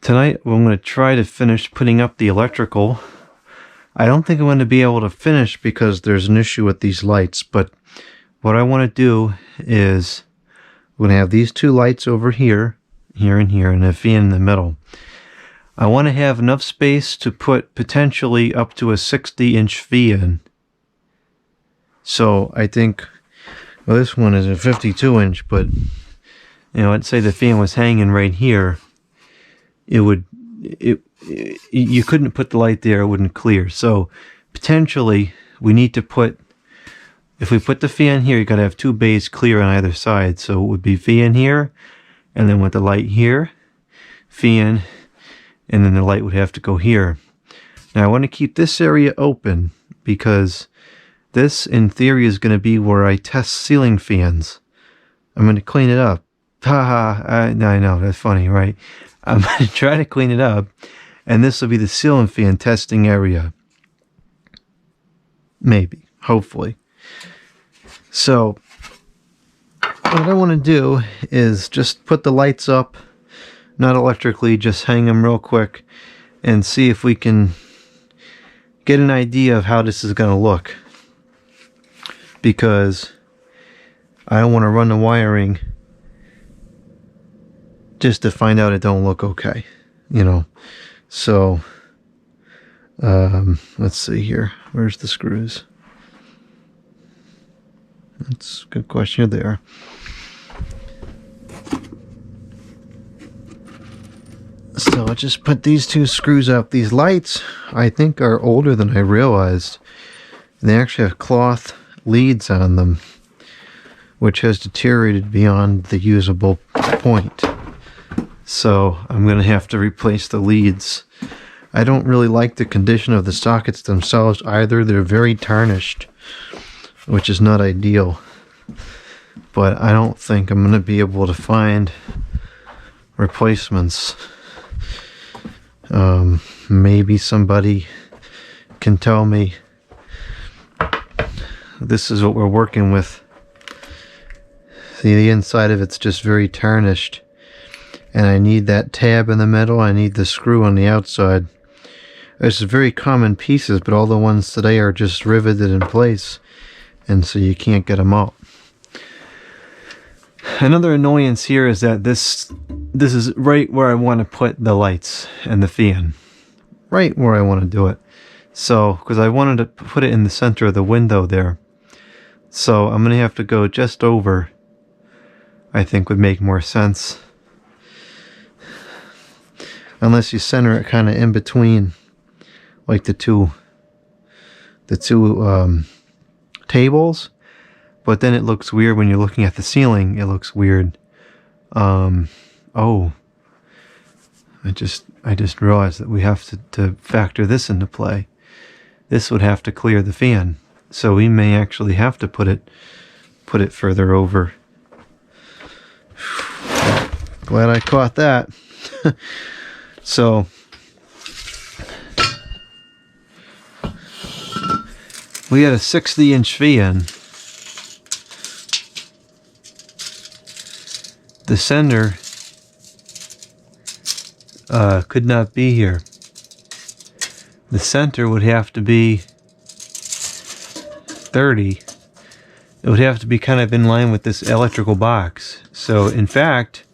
Tonight I'm going to try to finish putting up the electrical. I don't think I'm going to be able to finish because there's an issue with these lights, but what I want to do is we're going to have these two lights over here, here and here, and a fan in the middle. I want to have enough space to put potentially up to a 60-inch fan. So I think, well, this one is a 52-inch, but you know, let's say the fan was hanging right here. You couldn't put the light there, it wouldn't clear. So potentially we need to put, if we put the fan here, you got to have two bays clear on either side. So it would be fan here, and then with the light here, fan, and then the light would have to go here. Now I want to keep this area open because this in theory is going to be where I test ceiling fans. I'm going to clean it up. I know, that's funny, right? I'm going to try to clean it up, and this will be the ceiling fan testing area. Maybe, hopefully. So, what I want to do is just put the lights up, not electrically, just hang them real quick, and see if we can get an idea of how this is going to look. Because I don't want to run the wiring just to find out it don't look okay, you know. So let's see here, where's the screws? That's a good question there. So I'll just put these two screws up. These lights I think are older than I realized. They actually have cloth leads on them, which has deteriorated beyond the usable point. So I'm going to have to replace the leads. I don't really like the condition of the sockets themselves either. They're very tarnished, which is not ideal. But I don't think I'm going to be able to find replacements. Maybe somebody can tell me this is what we're working with. See, the inside of it's just very tarnished. And I need that tab in the middle. I need the screw on the outside. It's very common pieces, but all the ones today are just riveted in place. And so you can't get them out. Another annoyance here is that this is right where I want to put the lights and the fan. Right where I want to do it. So, because I wanted to put it in the center of the window there. So I'm going to have to go just over. I think would make more sense. Unless you center it kind of in between, like the two tables. But then it looks weird when you're looking at the ceiling. It looks weird. Oh, I just realized that we have to factor this into play. This would have to clear the fan, so we may actually have to put it further over. Glad I caught that. So we had a 60-inch fan. The sender could not be here. The center would have to be 30. It would have to be kind of in line with this electrical box. So in fact,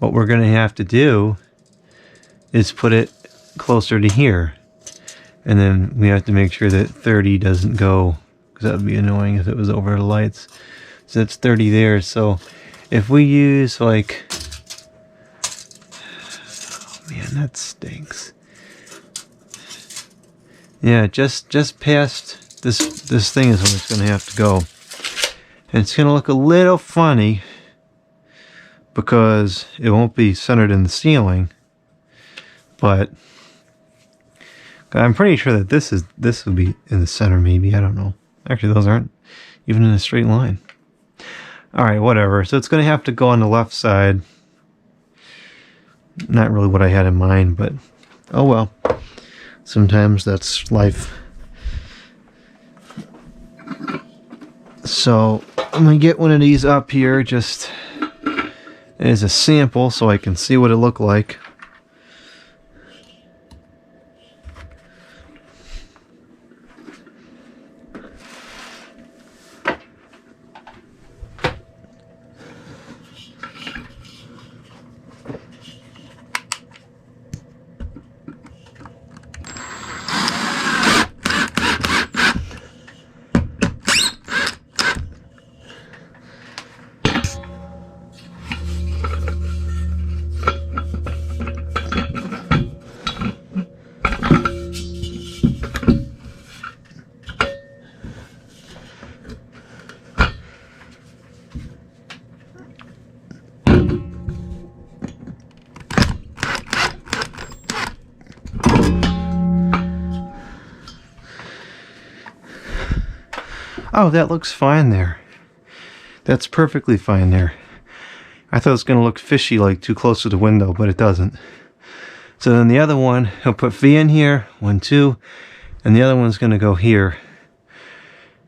what we're going to have to do is put it closer to here. And then we have to make sure that 30 doesn't go, because that would be annoying if it was over the lights. So that's 30 there. So if we use like, oh man, that stinks. Yeah, just past this thing is where it's going to have to go. And it's going to look a little funny because it won't be centered in the ceiling. But I'm pretty sure that this will be in the center, maybe. I don't know. Actually, those aren't even in a straight line. Alright, whatever. So it's going to have to go on the left side. Not really what I had in mind, but oh well. Sometimes that's life. So I'm going to get one of these up here just as a sample so I can see what it looked like. Oh, that looks fine there. That's perfectly fine there. I thought it was going to look fishy, like too close to the window, but it doesn't. So then the other one, he'll put V in here, 1, 2, and the other one's going to go here.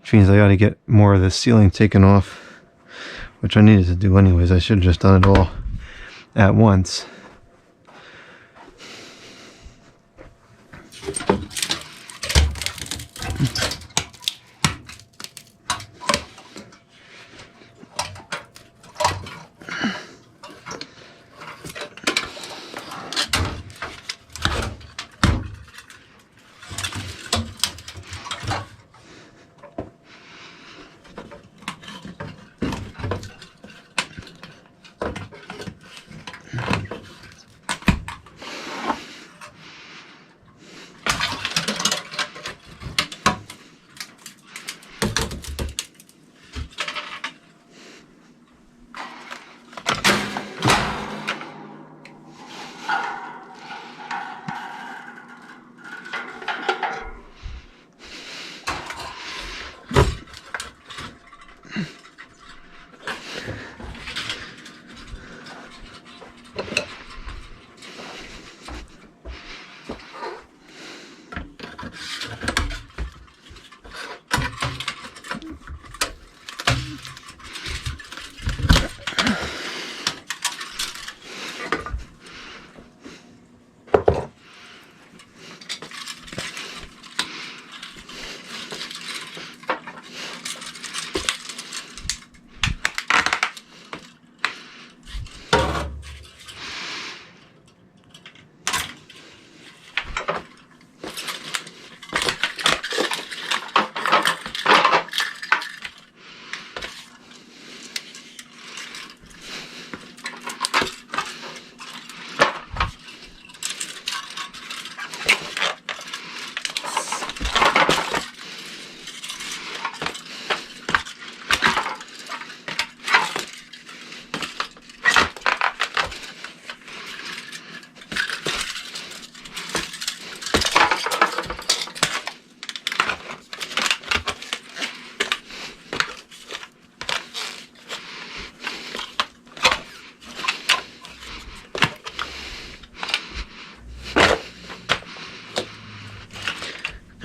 Which means I got to get more of the ceiling taken off, which I needed to do anyways. I should have just done it all at once.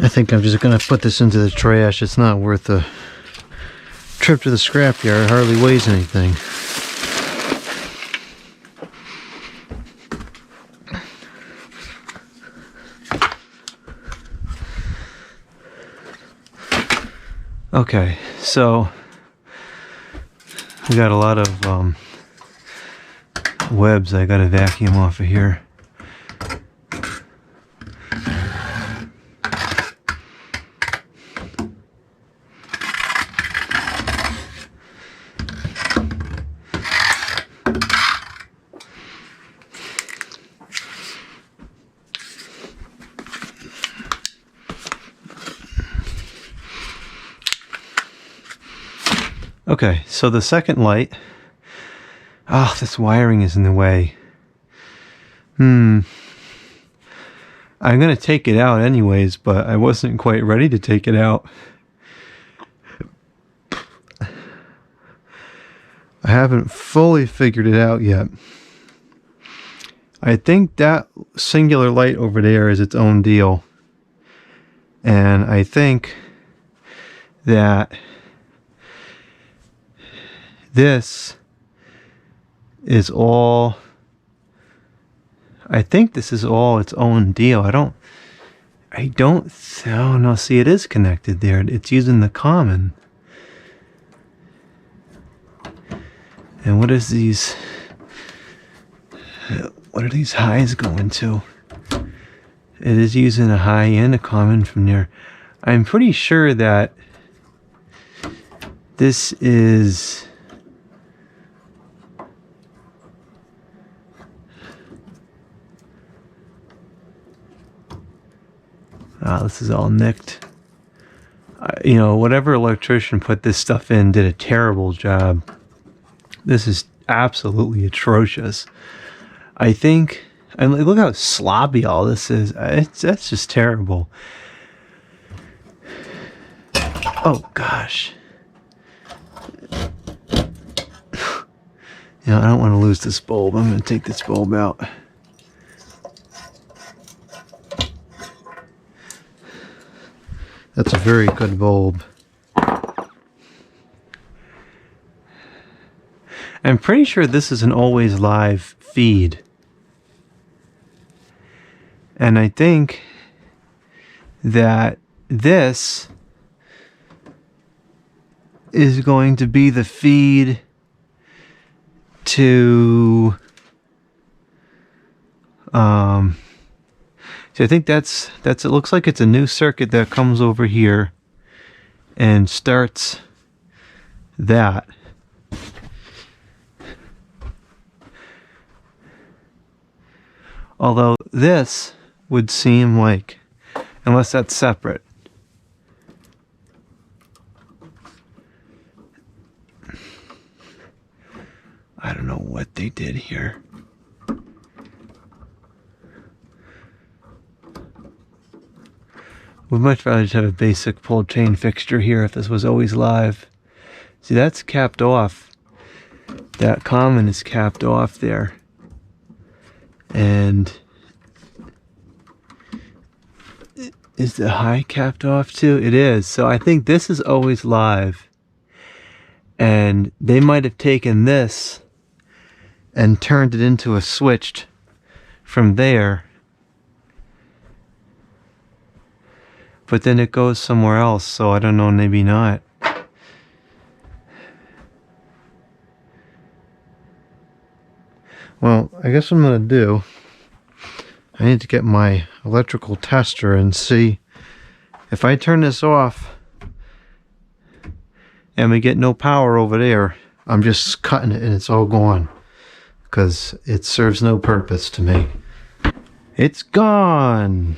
I think I'm just going to put this into the trash. It's not worth a trip to the scrapyard. It hardly weighs anything. Okay, so we got a lot of webs I got to vacuum off of here. Okay, so the second light, this wiring is in the way. I'm going to take it out anyways, but I wasn't quite ready to take it out. I haven't fully figured it out yet. I think that singular light over there is its own deal. And I think that this is all, I think this is all its own deal. Oh no, see, it is connected there. It's using the common. And what are these highs going to? It is using a high and a common from there. I'm pretty sure that this is this is all nicked. Whatever electrician put this stuff in did a terrible job. This is absolutely atrocious. I think, and look how sloppy all this is. That's just terrible. Oh gosh. You know, I don't want to lose this bulb. I'm going to take this bulb out. That's a very good bulb. I'm pretty sure this is an always live feed. And I think that this is going to be the feed to so I think that's it. Looks like it's a new circuit that comes over here and starts that. Although this would seem like, unless that's separate. I don't know what they did here. We'd much rather just have a basic pull chain fixture here if this was always live. See, that's capped off. That common is capped off there. And is the high capped off too? It is. So I think this is always live. And they might have taken this and turned it into a switched from there. But then it goes somewhere else, so I don't know, maybe not. Well, I guess what I'm going to do, I need to get my electrical tester and see if I turn this off and we get no power over there, I'm just cutting it and it's all gone because it serves no purpose to me. It's gone!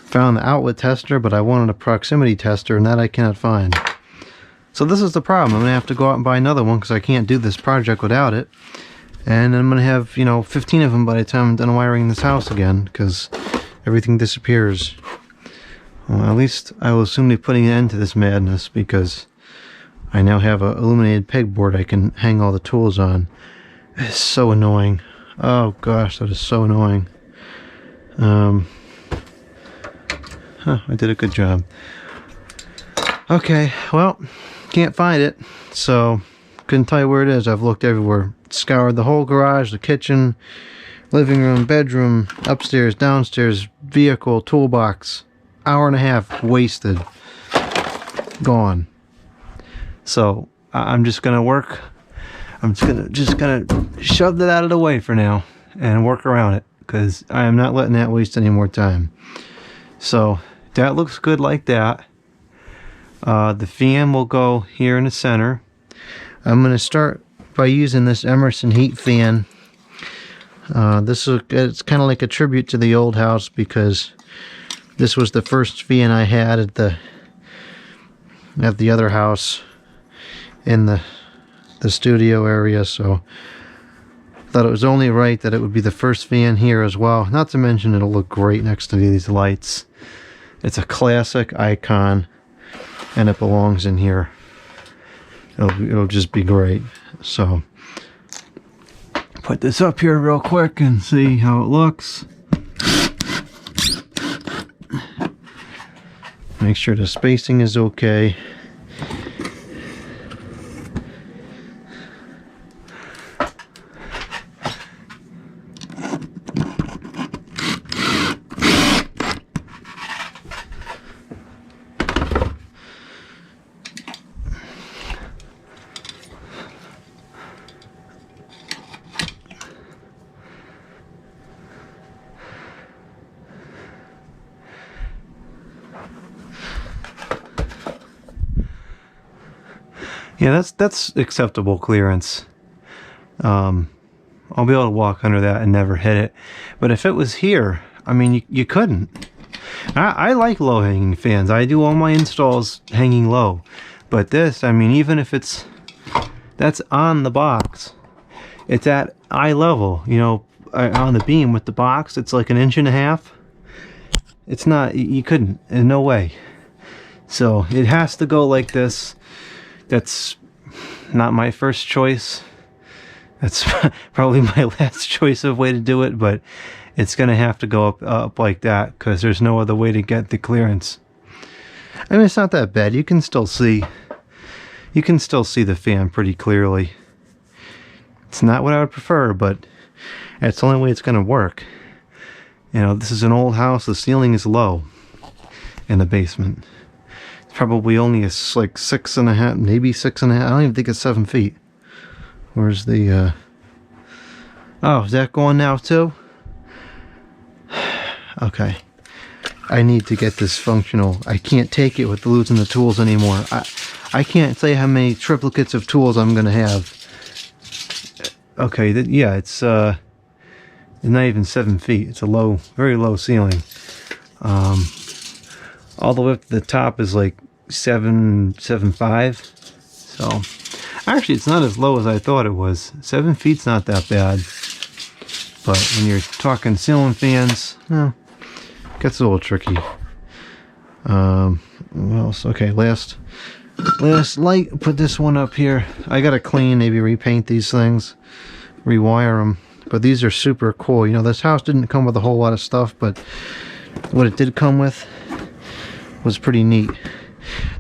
Found the outlet tester, but I wanted a proximity tester and that I cannot find. So this is the problem. I'm going to have to go out and buy another one because I can't do this project without it. And I'm going to have, 15 of them by the time I'm done wiring this house again because everything disappears. Well, at least I will soon be putting an end to this madness because I now have an illuminated pegboard I can hang all the tools on. It's so annoying. Oh gosh, that is so annoying. I did a good job. Okay, well, can't find it, so couldn't tell you where it is. I've looked everywhere. Scoured the whole garage, the kitchen, living room, bedroom, upstairs, downstairs, vehicle, toolbox. Hour and a half wasted. Gone. So I'm just gonna work. I'm just gonna shove that out of the way for now and work around it because I am not letting that waste any more time. So that looks good like that. The fan will go here in the center. I'm going to start by using this Emerson heat fan. It's kind of like a tribute to the old house because this was the first fan I had at the other house in the studio area, so I thought it was only right that it would be the first fan here as well. Not to mention it'll look great next to these lights. It's a classic icon and it belongs in here. It'll just be great. So put this up here real quick and see how it looks. Make sure the spacing is okay. Yeah, that's acceptable clearance. I'll be able to walk under that and never hit it. But if it was here, I mean, you couldn't. I like low hanging fans. I do all my installs hanging low. But this, I mean, even if that's on the box, it's at eye level, on the beam with the box, it's like 1.5 inches. It's not, you couldn't, in no way. So it has to go like this. That's not my first choice. That's probably my last choice of way to do it, but it's going to have to go up like that because there's no other way to get the clearance. I mean, it's not that bad. You can still see the fan pretty clearly. It's not what I would prefer, but it's the only way it's going to work. You know, this is an old house. The ceiling is low in the basement. It's probably only like 6.5, maybe 6.5. I don't even think it's 7 feet. Where's the, oh, is that going now too? Okay. I need to get this functional. I can't take it with losing the tools anymore. I can't say how many triplicates of tools I'm going to have. Okay, yeah, it's not even 7 feet. It's a low, very low ceiling. All the way up to the top is like 7.5. So, actually, it's not as low as I thought it was. 7 feet's not that bad. But when you're talking ceiling fans, well, it gets a little tricky. What else? Okay, last light. Put this one up here. I gotta clean, maybe repaint these things, rewire them. But these are super cool. You know, this house didn't come with a whole lot of stuff, but what it did come with was pretty neat.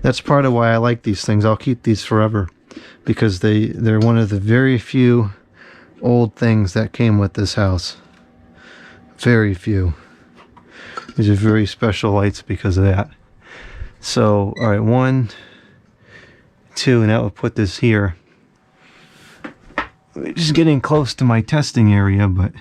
That's part of why I like these things. I'll keep these forever because they're one of the very few old things that came with this house. Very few. These are very special lights because of that. So, all right, 1, 2, and that will put this here. Just getting close to my testing area, but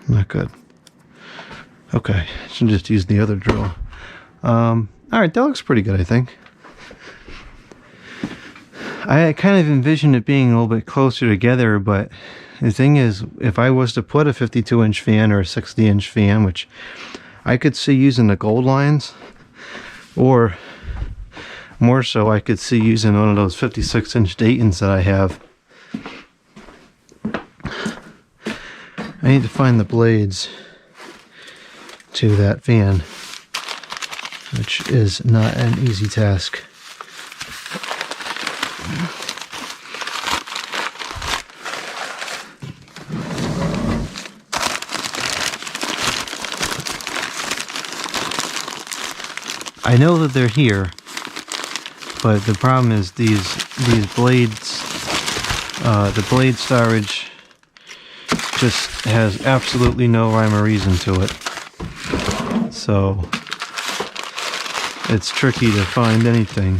not good. Okay, should just use the other drill. Alright, that looks pretty good, I think. I kind of envisioned it being a little bit closer together, but the thing is, if I was to put a 52-inch fan or a 60-inch fan, which I could see using the gold lines, or more so, I could see using one of those 56-inch Daytons that I have. I need to find the blades to that fan, which is not an easy task. I know that they're here, but the problem is these blades, the blade storage just has absolutely no rhyme or reason to it. So it's tricky to find anything.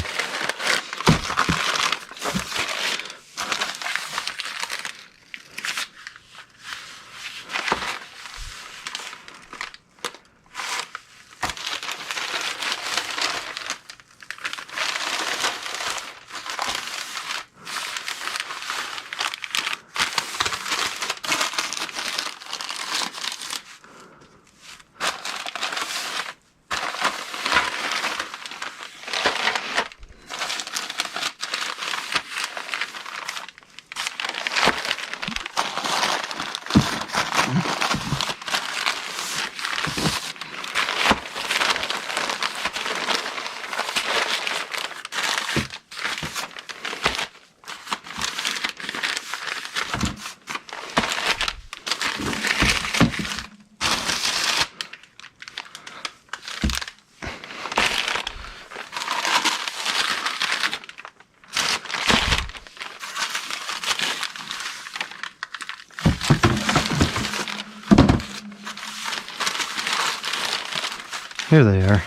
Here they are.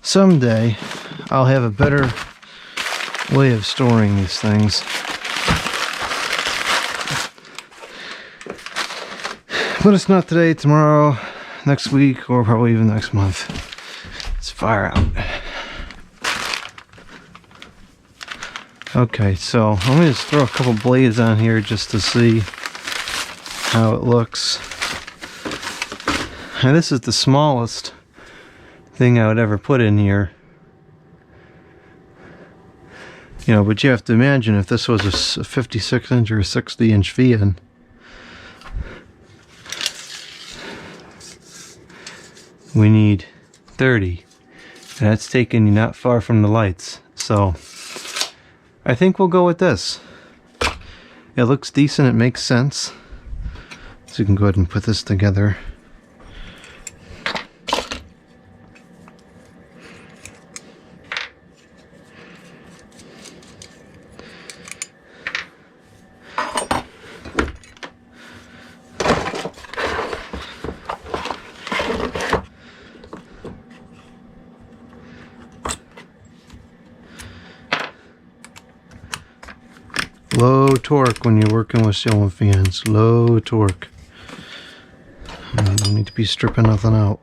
Someday, I'll have a better way of storing these things. But it's not today, tomorrow, next week, or probably even next month. It's fire out. Okay, so let me just throw a couple blades on here just to see how it looks. And this is the smallest thing I would ever put in here. You know, but you have to imagine if this was a 56 inch or a 60 inch fan. We need 30. And that's taking you not far from the lights. So I think we'll go with this. It looks decent, it makes sense. So you can go ahead and put this together. Low torque when you're working with ceiling fans. Low torque. You don't need to be stripping nothing out.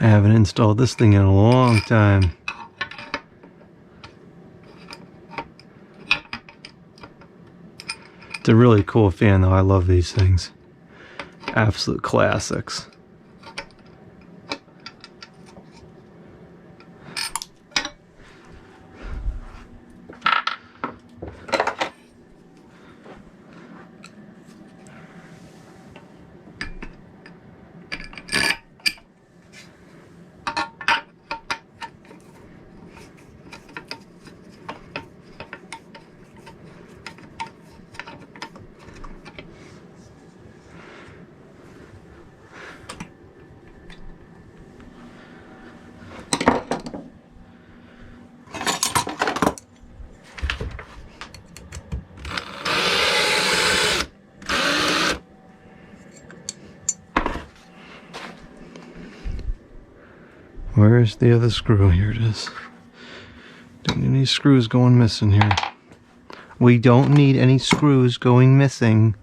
I haven't installed this thing in a long time. It's a really cool fan though. I love these things. Absolute classics. Where's the other screw? Here it is. Don't need any screws going missing here. We don't need any screws going missing.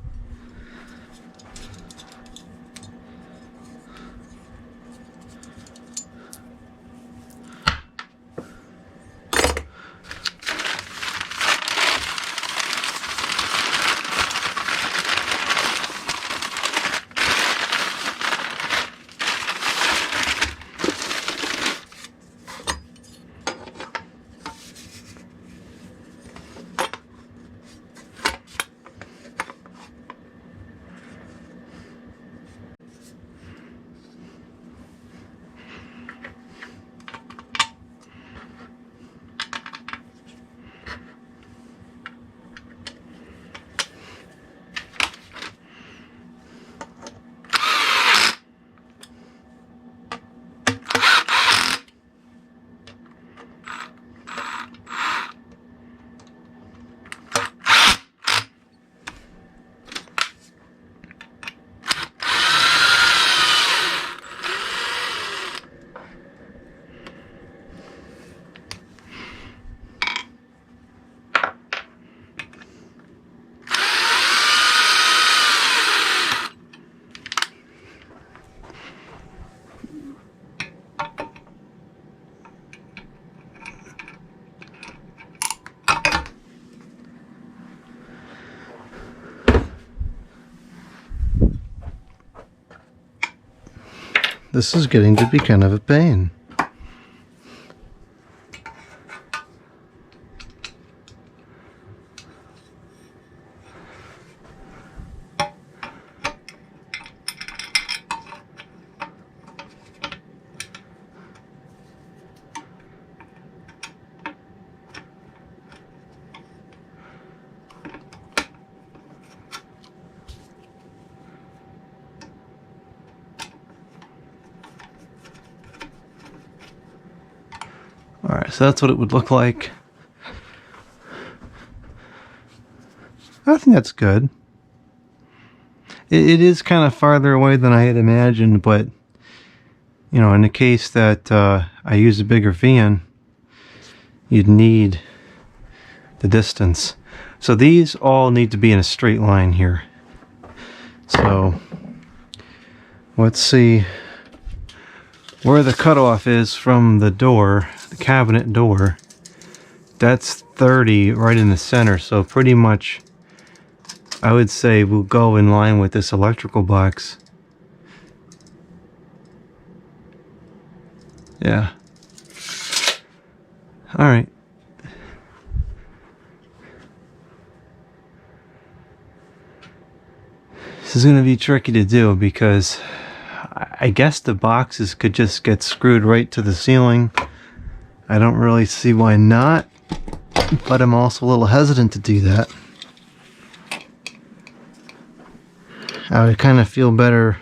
This is getting to be kind of a pain. Alright, so that's what it would look like. I think that's good. It is kind of farther away than I had imagined, but you know, in the case that I use a bigger fan, you'd need the distance. So these all need to be in a straight line here. So let's see where the cutoff is from the door, the cabinet door. That's 30 right in the center, so pretty much I would say we'll go in line with this electrical box. Yeah. Alright. This is going to be tricky to do because I guess the boxes could just get screwed right to the ceiling. I don't really see why not, but I'm also a little hesitant to do that. I would kind of feel better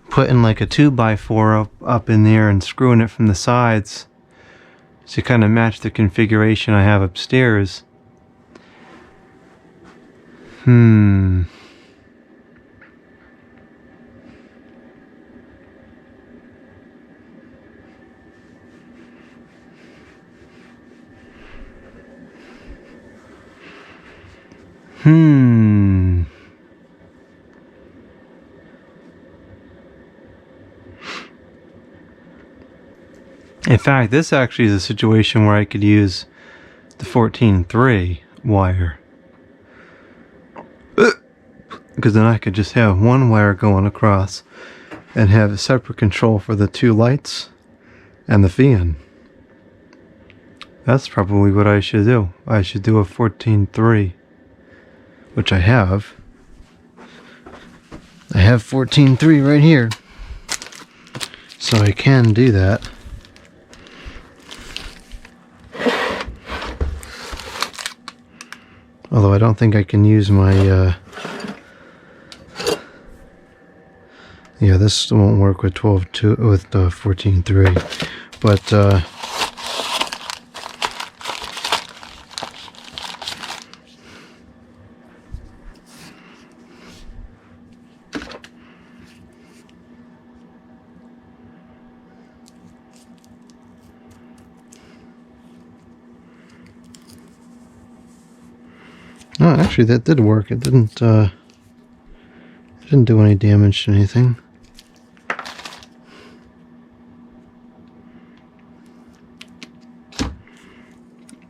putting like a 2x4 up in there and screwing it from the sides to kind of match the configuration I have upstairs. In fact, this actually is a situation where I could use the 14.3 wire. Because then I could just have one wire going across and have a separate control for the two lights and the fan. That's probably what I should do. I should do a 14.3, which I have. I have 14.3 right here, so I can do that. Although I don't think I can use my, yeah, this won't work with 12.2 with 14.3, but oh, actually, that did work. It didn't do any damage to anything.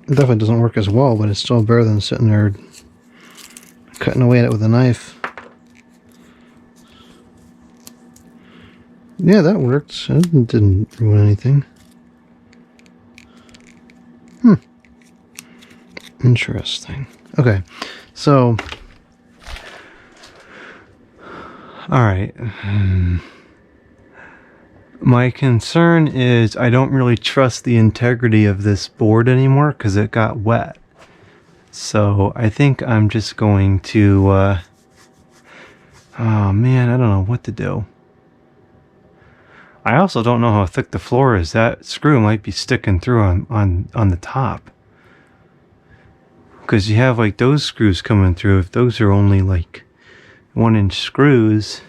It definitely doesn't work as well, but it's still better than sitting there cutting away at it with a knife. Yeah, that worked. It didn't ruin anything. Interesting. Okay, so alright. My concern is I don't really trust the integrity of this board anymore because it got wet. So I think I'm just going to oh man, I don't know what to do. I also don't know how thick the floor is. That screw might be sticking through on the top. Because you have like those screws coming through. If those are only like 1-inch screws,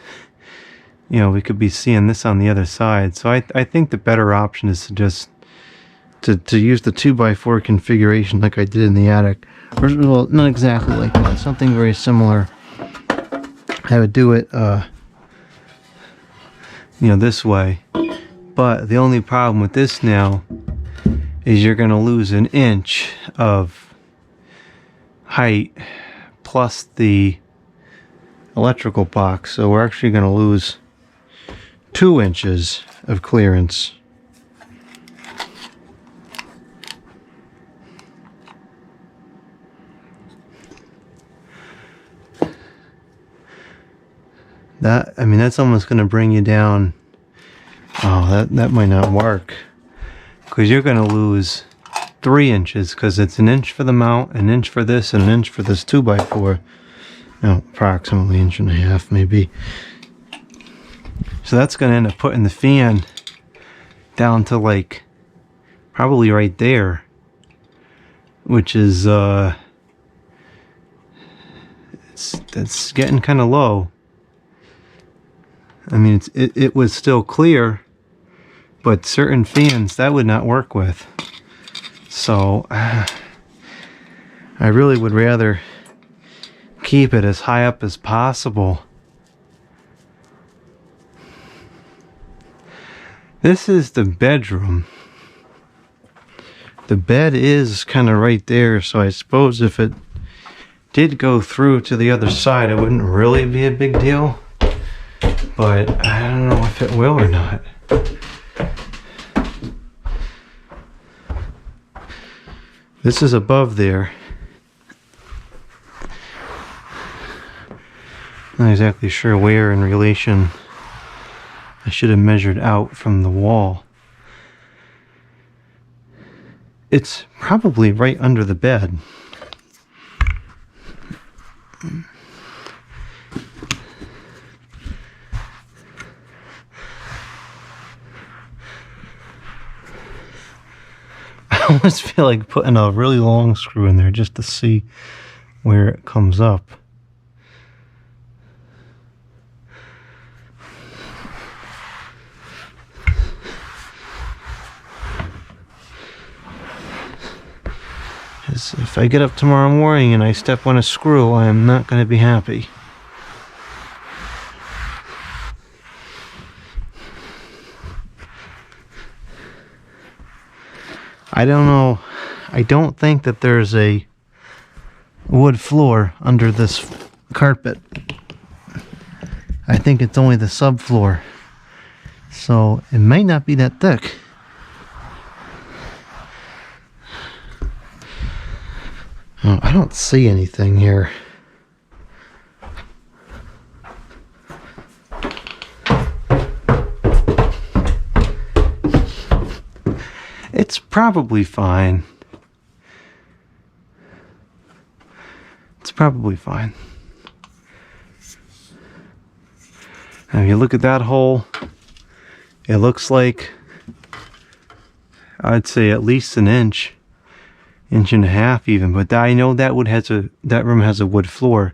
you know, we could be seeing this on the other side. So I think the better option is to just to use the 2x4 configuration like I did in the attic. Or, well, not exactly like that. Something very similar. I would do it, you know, this way. But the only problem with this now is you're going to lose 1 inch of height plus the electrical box, so we're actually going to lose 2 inches of clearance. That, I mean, that's almost going to bring you down. Oh, that might not work, because you're going to lose 3 inches, because it's 1 inch for the mount, 1 inch for this, and 1 inch for this 2x4. No, approximately 1.5 inches maybe. So that's going to end up putting the fan down to like probably right there, which is that's getting kind of low. I mean, it was still clear, but certain fans that would not work with. So I really would rather keep it as high up as possible. This is the bedroom. The bed is kind of right there, so I suppose if it did go through to the other side, it wouldn't really be a big deal. But I don't know if it will or not. This is above there. Not exactly sure where in relation. I should have measured out from the wall. It's probably right under the bed. I almost feel like putting a really long screw in there just to see where it comes up. If I get up tomorrow morning and I step on a screw, I am not going to be happy. I don't know. I don't think that there's a wood floor under this carpet. I think it's only the subfloor. So it might not be that thick. Oh, I don't see anything here. It's probably fine. It's probably fine. Now, if you look at that hole, it looks like, I'd say at least an inch and a half even, but I know that room has a wood floor,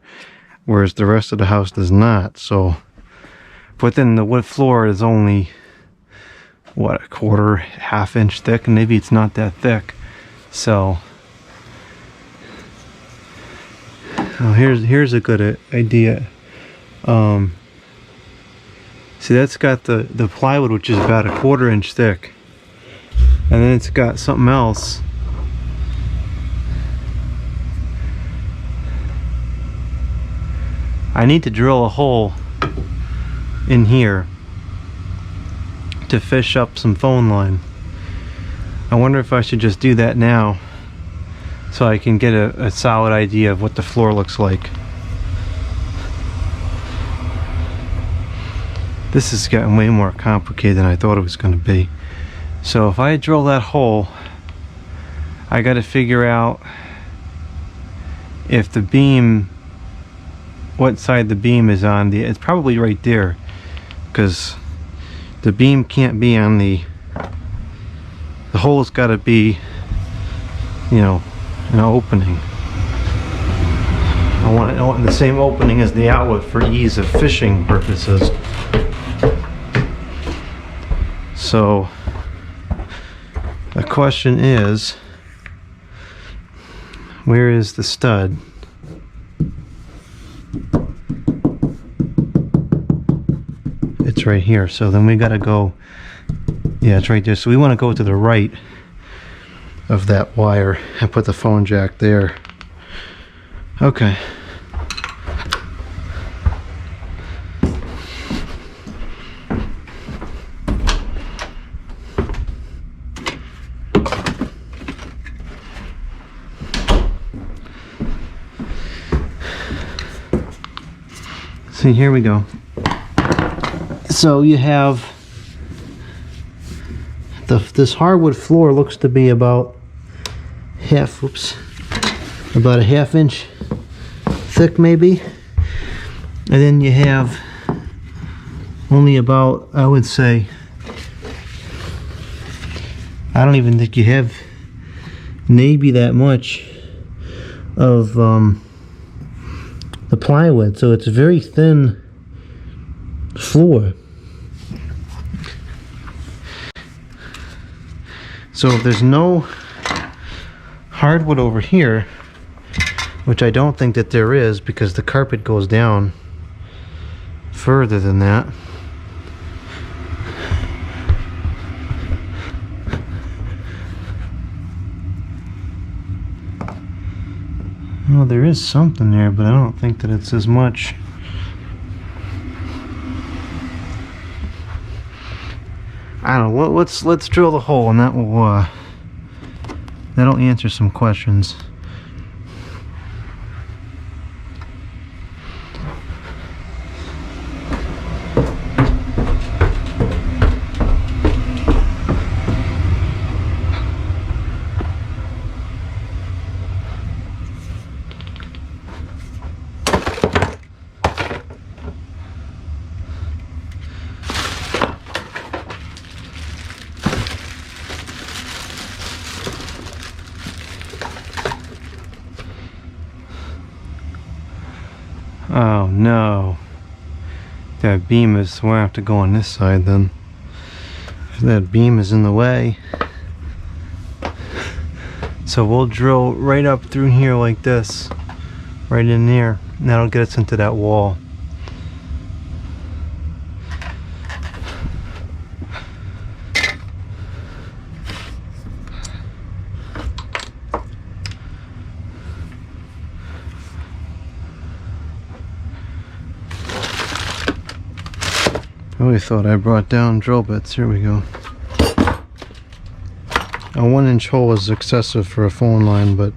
whereas the rest of the house does not. So, but then the wood floor is only what, a quarter, half inch thick, and maybe it's not that thick. So here's a good idea. See, that's got the plywood, which is about a quarter inch thick, and then it's got something else. I need to drill a hole in here to fish up some phone line. I wonder if I should just do that now so I can get a solid idea of what the floor looks like. This has gotten way more complicated than I thought it was going to be. So if I drill that hole, I got to figure out if the beam, what side the beam is on. It's probably right there, because the beam can't be on the hole's got to be, you know, an opening. I want it in the same opening as the outlet for ease of fishing purposes. So the question is, where is the stud? It's right here. So then we got to go, yeah, it's right there. So we want to go to the right of that wire and put the phone jack there. Okay. See, here we go. So you have this hardwood floor looks to be about about a half inch thick maybe, and then you have only about, I would say, I don't even think you have maybe that much of the plywood, so it's a very thin floor. So if there's no hardwood over here, which I don't think that there is because the carpet goes down further than that. Well, there is something there, but I don't think that it's as much. I don't know. Let's drill the hole, and that'll answer some questions. Oh no, that beam is, we'll have to go on this side then. That beam is in the way. So we'll drill right up through here like this, right in there, and that'll get us into that wall. I really thought I brought down drill bits. Here we go. A 1-inch hole is excessive for a phone line, but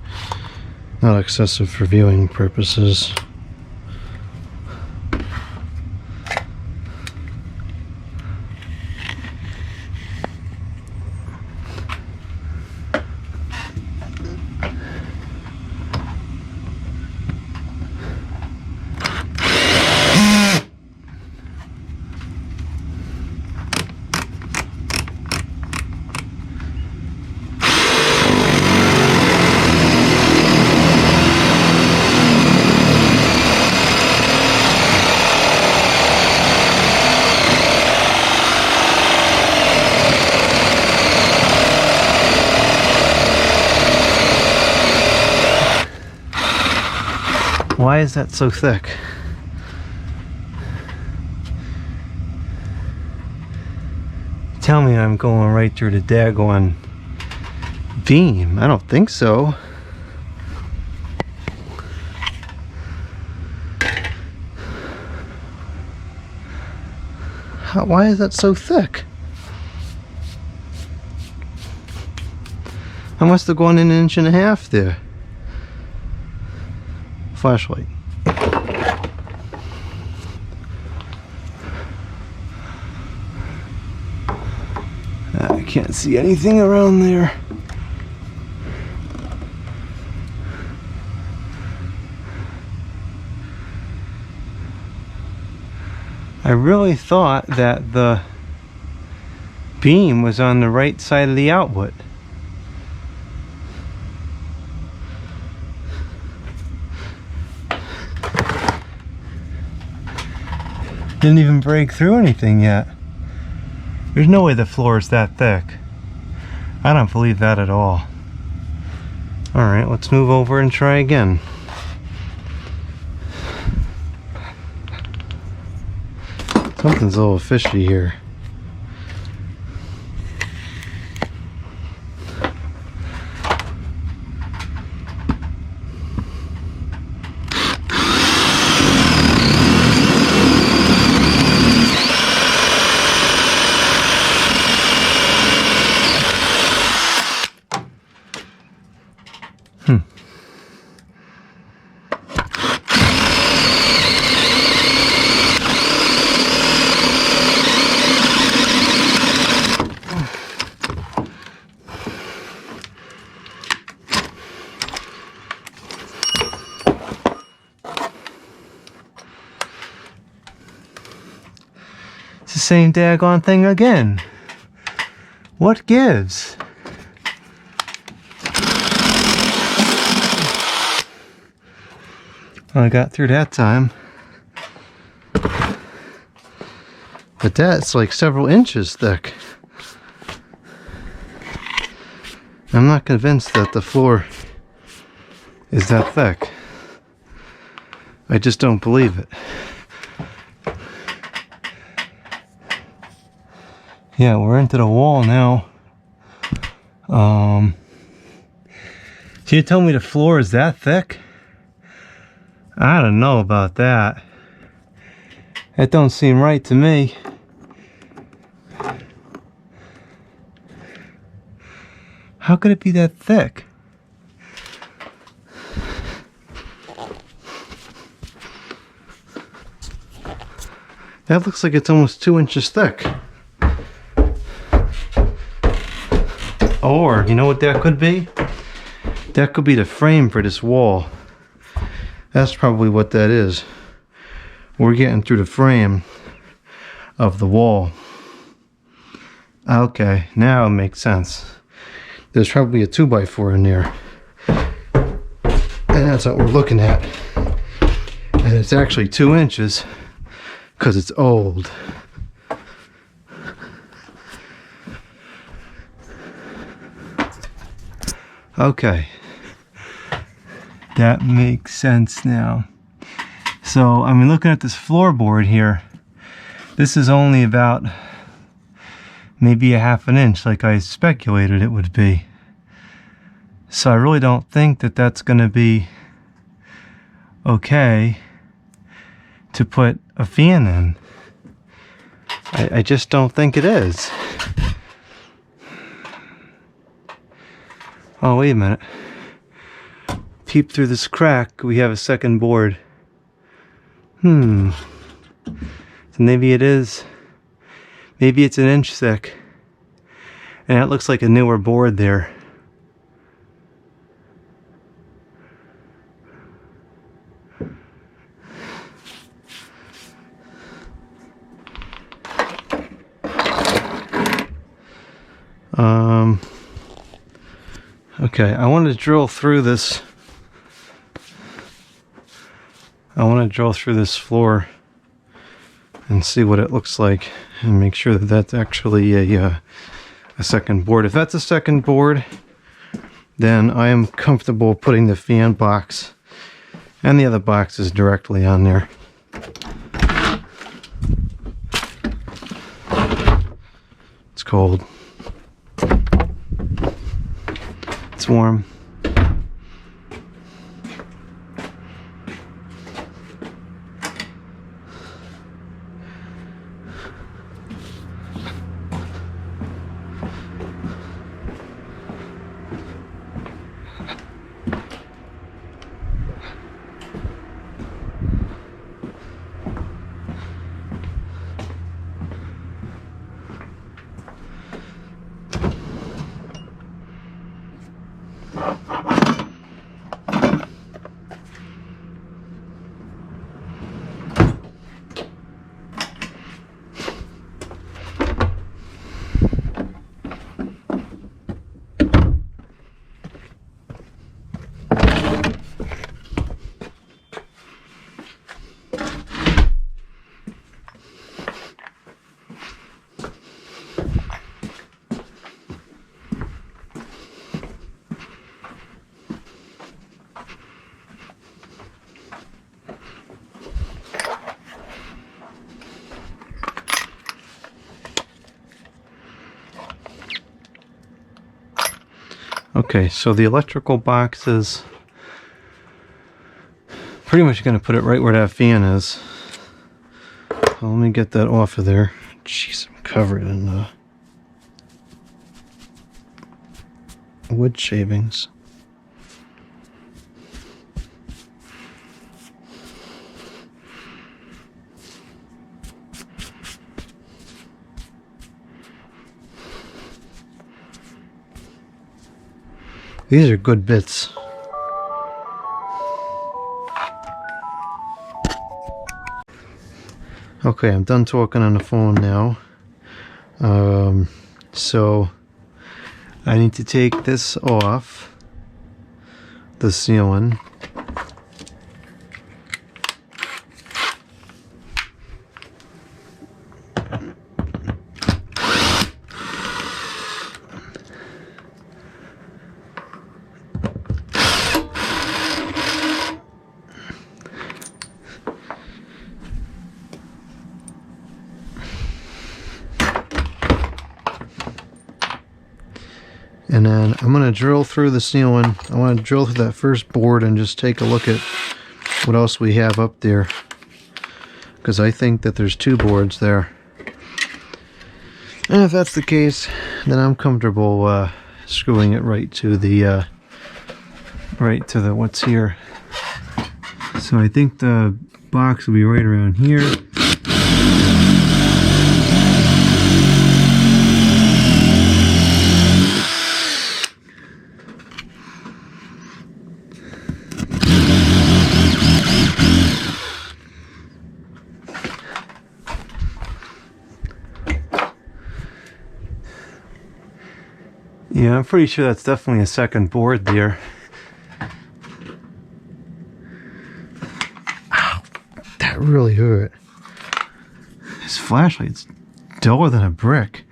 not excessive for viewing purposes. Why is that so thick? Tell me I'm going right through the daggone beam. I don't think so. Why is that so thick? I must have gone in 1.5 inches there. Flashlight. I can't see anything around there. I really thought that the beam was on the right side of the outlet. Didn't even break through anything yet. There's no way the floor is that thick. I don't believe that at all. Alright, let's move over and try again. Something's a little fishy here. It's the same daggone thing again. What gives? I got through that time. But that's like several inches thick. I'm not convinced that the floor is that thick. I just don't believe it. Yeah, we're into the wall now. So you told me the floor is that thick? I don't know about that. That don't seem right to me. How could it be that thick? That looks like it's almost 2 inches thick. Or, you know what that could be? That could be the frame for this wall. That's probably what that is. We're getting through the frame of the wall. Okay, now it makes sense. There's probably a 2x4 in there. And that's what we're looking at. And it's actually 2 inches because it's old. Okay, that makes sense now. So, I mean, looking at this floorboard here, this is only about maybe a ½ inch like I speculated it would be. So I really don't think that that's going to be okay to put a fan in. I just don't think it is. Oh, wait a minute. Peep through this crack, we have a second board. So maybe it is. Maybe it's 1 inch thick. And that looks like a newer board there. Okay, I want to drill through this. I want to drill through this floor and see what it looks like and make sure that that's actually a second board. If that's a second board, then I am comfortable putting the fan box and the other boxes directly on there. It's cold. It's warm. Okay, so the electrical box is pretty much going to put it right where that fan is. So let me get that off of there. Jeez, I'm covered in wood shavings. These are good bits. Okay, I'm done talking on the phone now. So I need to take this off the ceiling. And then I'm going to drill through the ceiling. I want to drill through that first board and just take a look at what else we have up there, because I think that there's 2 boards there. And if that's the case, then I'm comfortable screwing it right to the what's here. So I think the box will be right around here. Yeah, I'm pretty sure that's definitely a second board there. Ow, that really hurt. This flashlight's duller than a brick.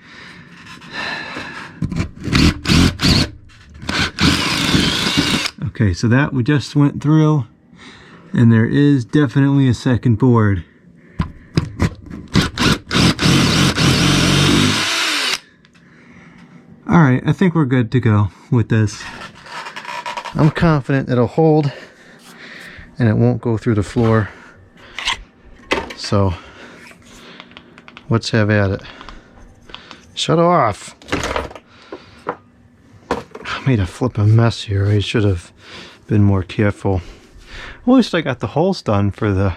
Okay, so that we just went through, and there is definitely a second board. Alright, I think we're good to go with this. I'm confident it'll hold and it won't go through the floor. So, let's have at it. Shut off! I made a flippin' mess here. I should have been more careful. At least I got the holes done for the...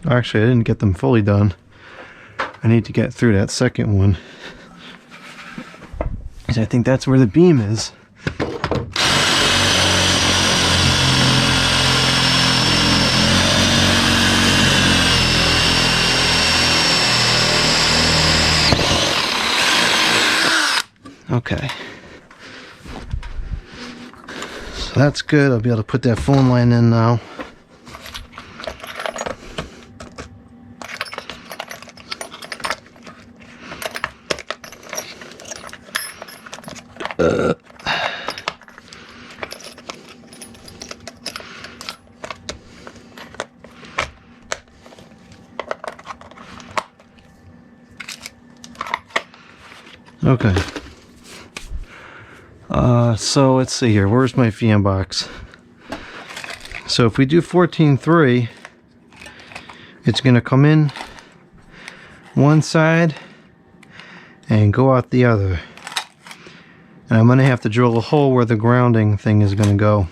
actually, I didn't get them fully done. I need to get through that second one. I think that's where the beam is. Okay. So that's good. I'll be able to put that phone line in now. Okay. So let's see here. Where's my fan box? So if we do 14.3, it's going to come in one side and go out the other. And I'm going to have to drill a hole where the grounding thing is going to go.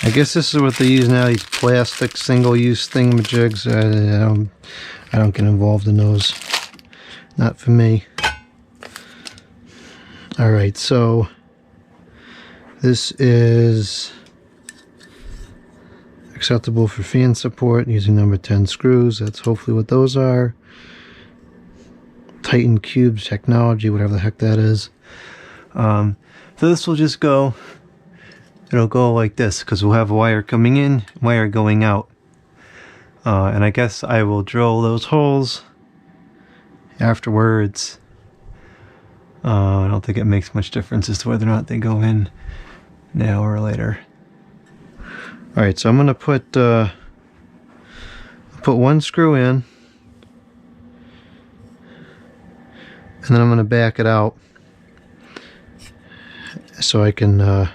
I guess this is what they use now, these plastic single-use thingamajigs. I don't get involved in those. Not for me. Alright, so this is acceptable for fan support using number 10 screws. That's hopefully what those are. Titan Cubes technology, whatever the heck that is. So this will just go, it'll go like this, because we'll have a wire coming in, wire going out. And I guess I will drill those holes afterwards. I don't think it makes much difference as to whether or not they go in now or later. Alright, so I'm going to put one screw in, and then I'm going to back it out so I can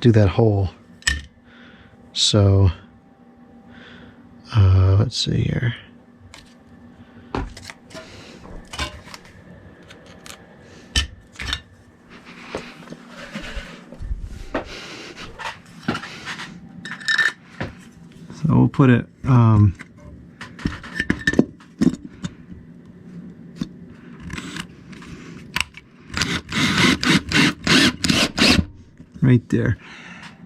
do that hole. So let's see here. put it right there.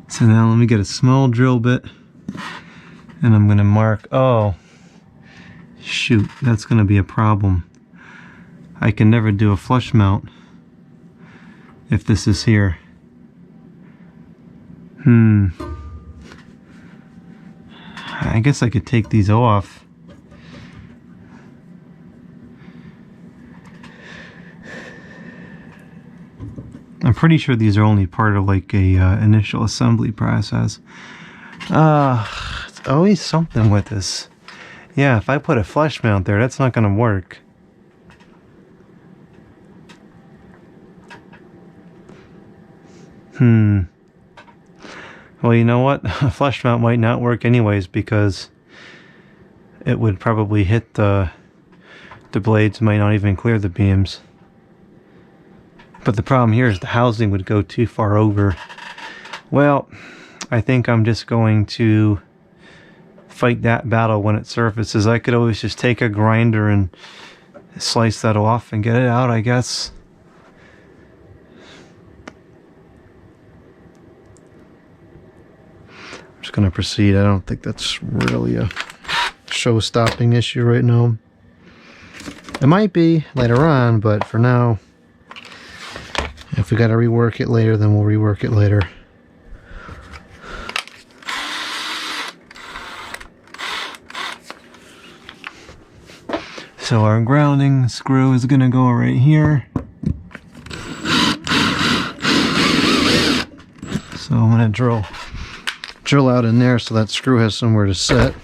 So now let me get a small drill bit and I'm going to mark, oh shoot, that's going to be a problem. I can never do a flush mount if this is here. I guess I could take these off. I'm pretty sure these are only part of like a initial assembly process. It's always something with this. Yeah, if I put a flush mount there, that's not going to work. Well, you know what? A flush mount might not work anyways because it would probably hit the blades, might not even clear the beams. But the problem here is the housing would go too far over. Well, I think I'm just going to fight that battle when it surfaces. I could always just take a grinder and slice that off and get it out, I guess. I'm just going to proceed. I don't think that's really a show-stopping issue right now. It might be later on, but for now, if we got to rework it later, then we'll rework it later. So our grounding screw is going to go right here. So I'm going to drill out in there so that screw has somewhere to sit.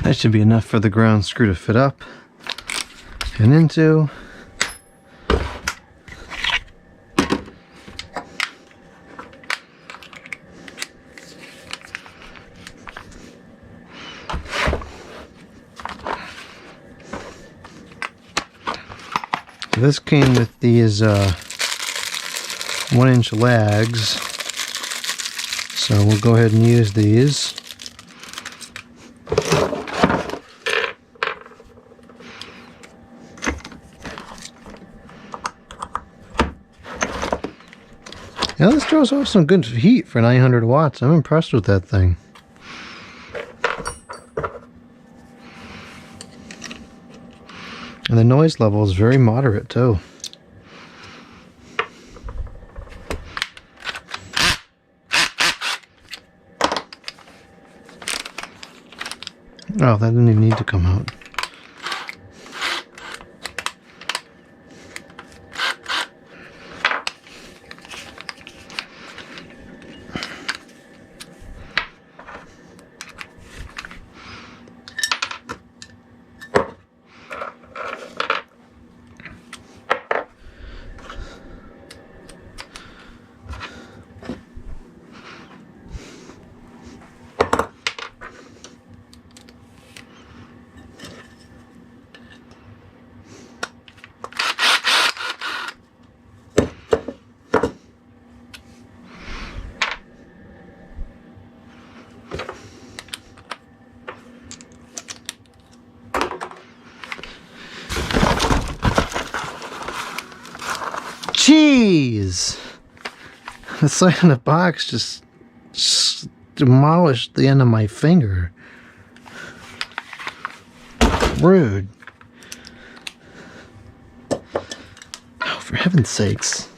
That should be enough for the ground screw to fit up and into. This came with these 1-inch lags, so we'll go ahead and use these. Yeah, this draws off some good heat for 900 watts. I'm impressed with that thing. And the noise level is very moderate too. Oh, that didn't even need to come out. Jeez! The side of the box just demolished the end of my finger. rude. Oh, for heaven's sakes.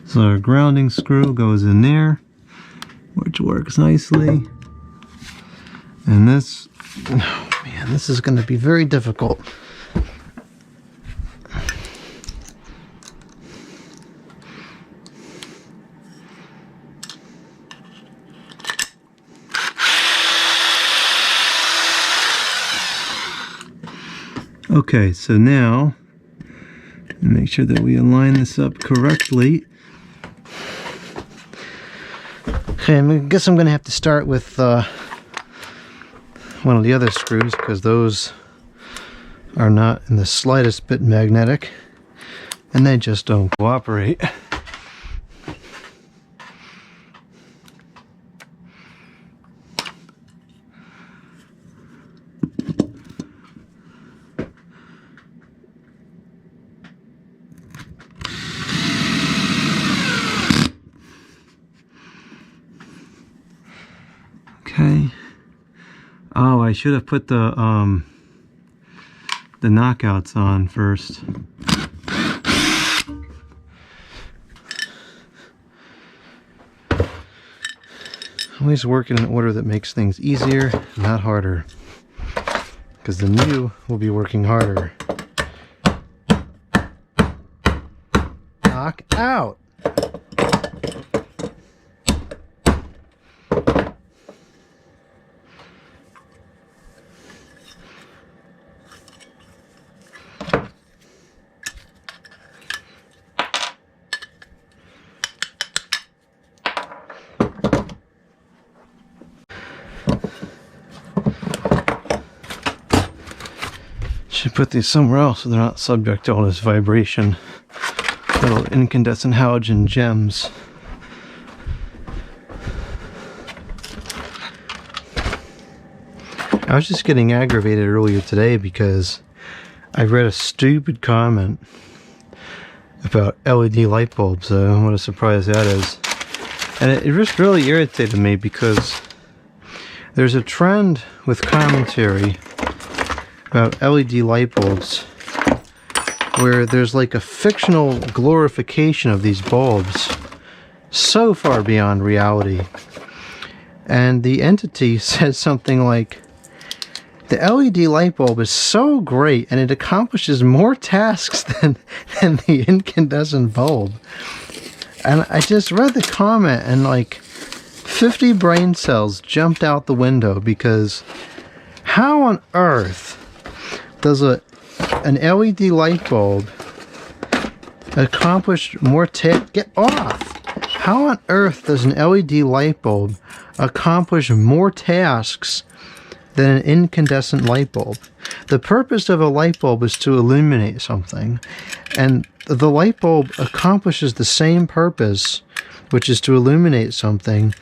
So our grounding screw goes in there, which works nicely. And this, oh man, this is going to be very difficult. Okay, so now, make sure that we align this up correctly. Okay, I guess I'm going to have to start with one of the other screws, because those are not in the slightest bit magnetic, and they just don't cooperate. Okay. Oh, I should have put the knockouts on first. Always work in an order that makes things easier, not harder. Because the new will be working harder. Knock out! Should put these somewhere else so they're not subject to all this vibration. Little incandescent halogen gems. I was just getting aggravated earlier today because I read a stupid comment about LED light bulbs. What a surprise that is. And it just really irritated me because there's a trend with commentary about LED light bulbs where there's like a fictional glorification of these bulbs so far beyond reality. And the entity said something like, the LED light bulb is so great and it accomplishes more tasks than the incandescent bulb. And I just read the comment and like 50 brain cells jumped out the window, because how on earth does an LED light bulb accomplish more get off! How on earth does an LED light bulb accomplish more tasks than an incandescent light bulb? The purpose of a light bulb is to illuminate something, and the light bulb accomplishes the same purpose, which is to illuminate something,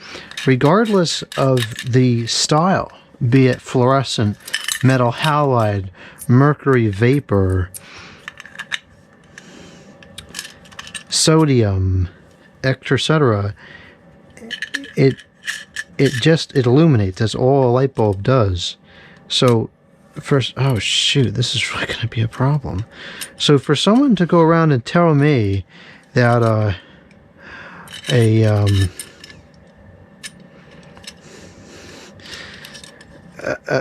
regardless of the style, be it fluorescent, metal halide, mercury vapor, sodium, etc. It illuminates. That's all a light bulb does. So first, oh shoot, this is really going to be a problem. So for someone to go around and tell me that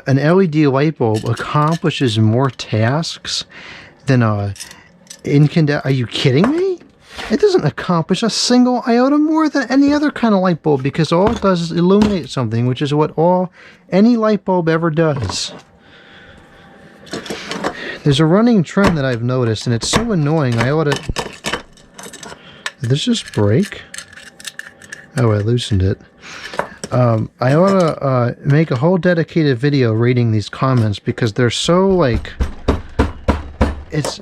an LED light bulb accomplishes more tasks than a incandescent, are you kidding me? It doesn't accomplish a single iota more than any other kind of light bulb, because all it does is illuminate something, which is what any light bulb ever does. There's a running trend that I've noticed, and it's so annoying. I ought to... Did this just break? Oh, I loosened it. I ought to make a whole dedicated video reading these comments, because they're so like... It's...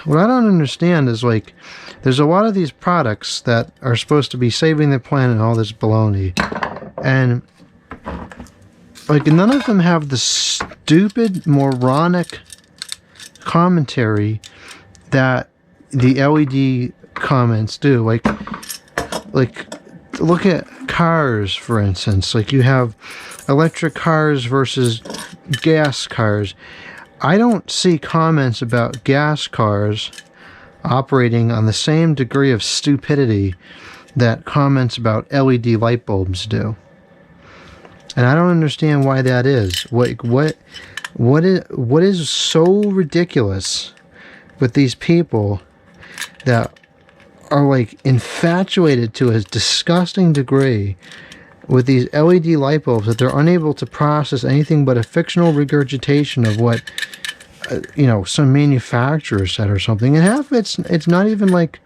What I don't understand is like... There's a lot of these products that are supposed to be saving the planet and all this baloney. And like none of them have the stupid, moronic commentary that the LED comments do. Like look at cars, for instance. Like you have electric cars versus gas cars. I don't see comments about gas cars operating on the same degree of stupidity that comments about LED light bulbs do. And I don't understand why that is. What is so ridiculous with these people that are like infatuated to a disgusting degree with these LED light bulbs that they're unable to process anything but a fictional regurgitation of what some manufacturer said or something. And half of it's not even like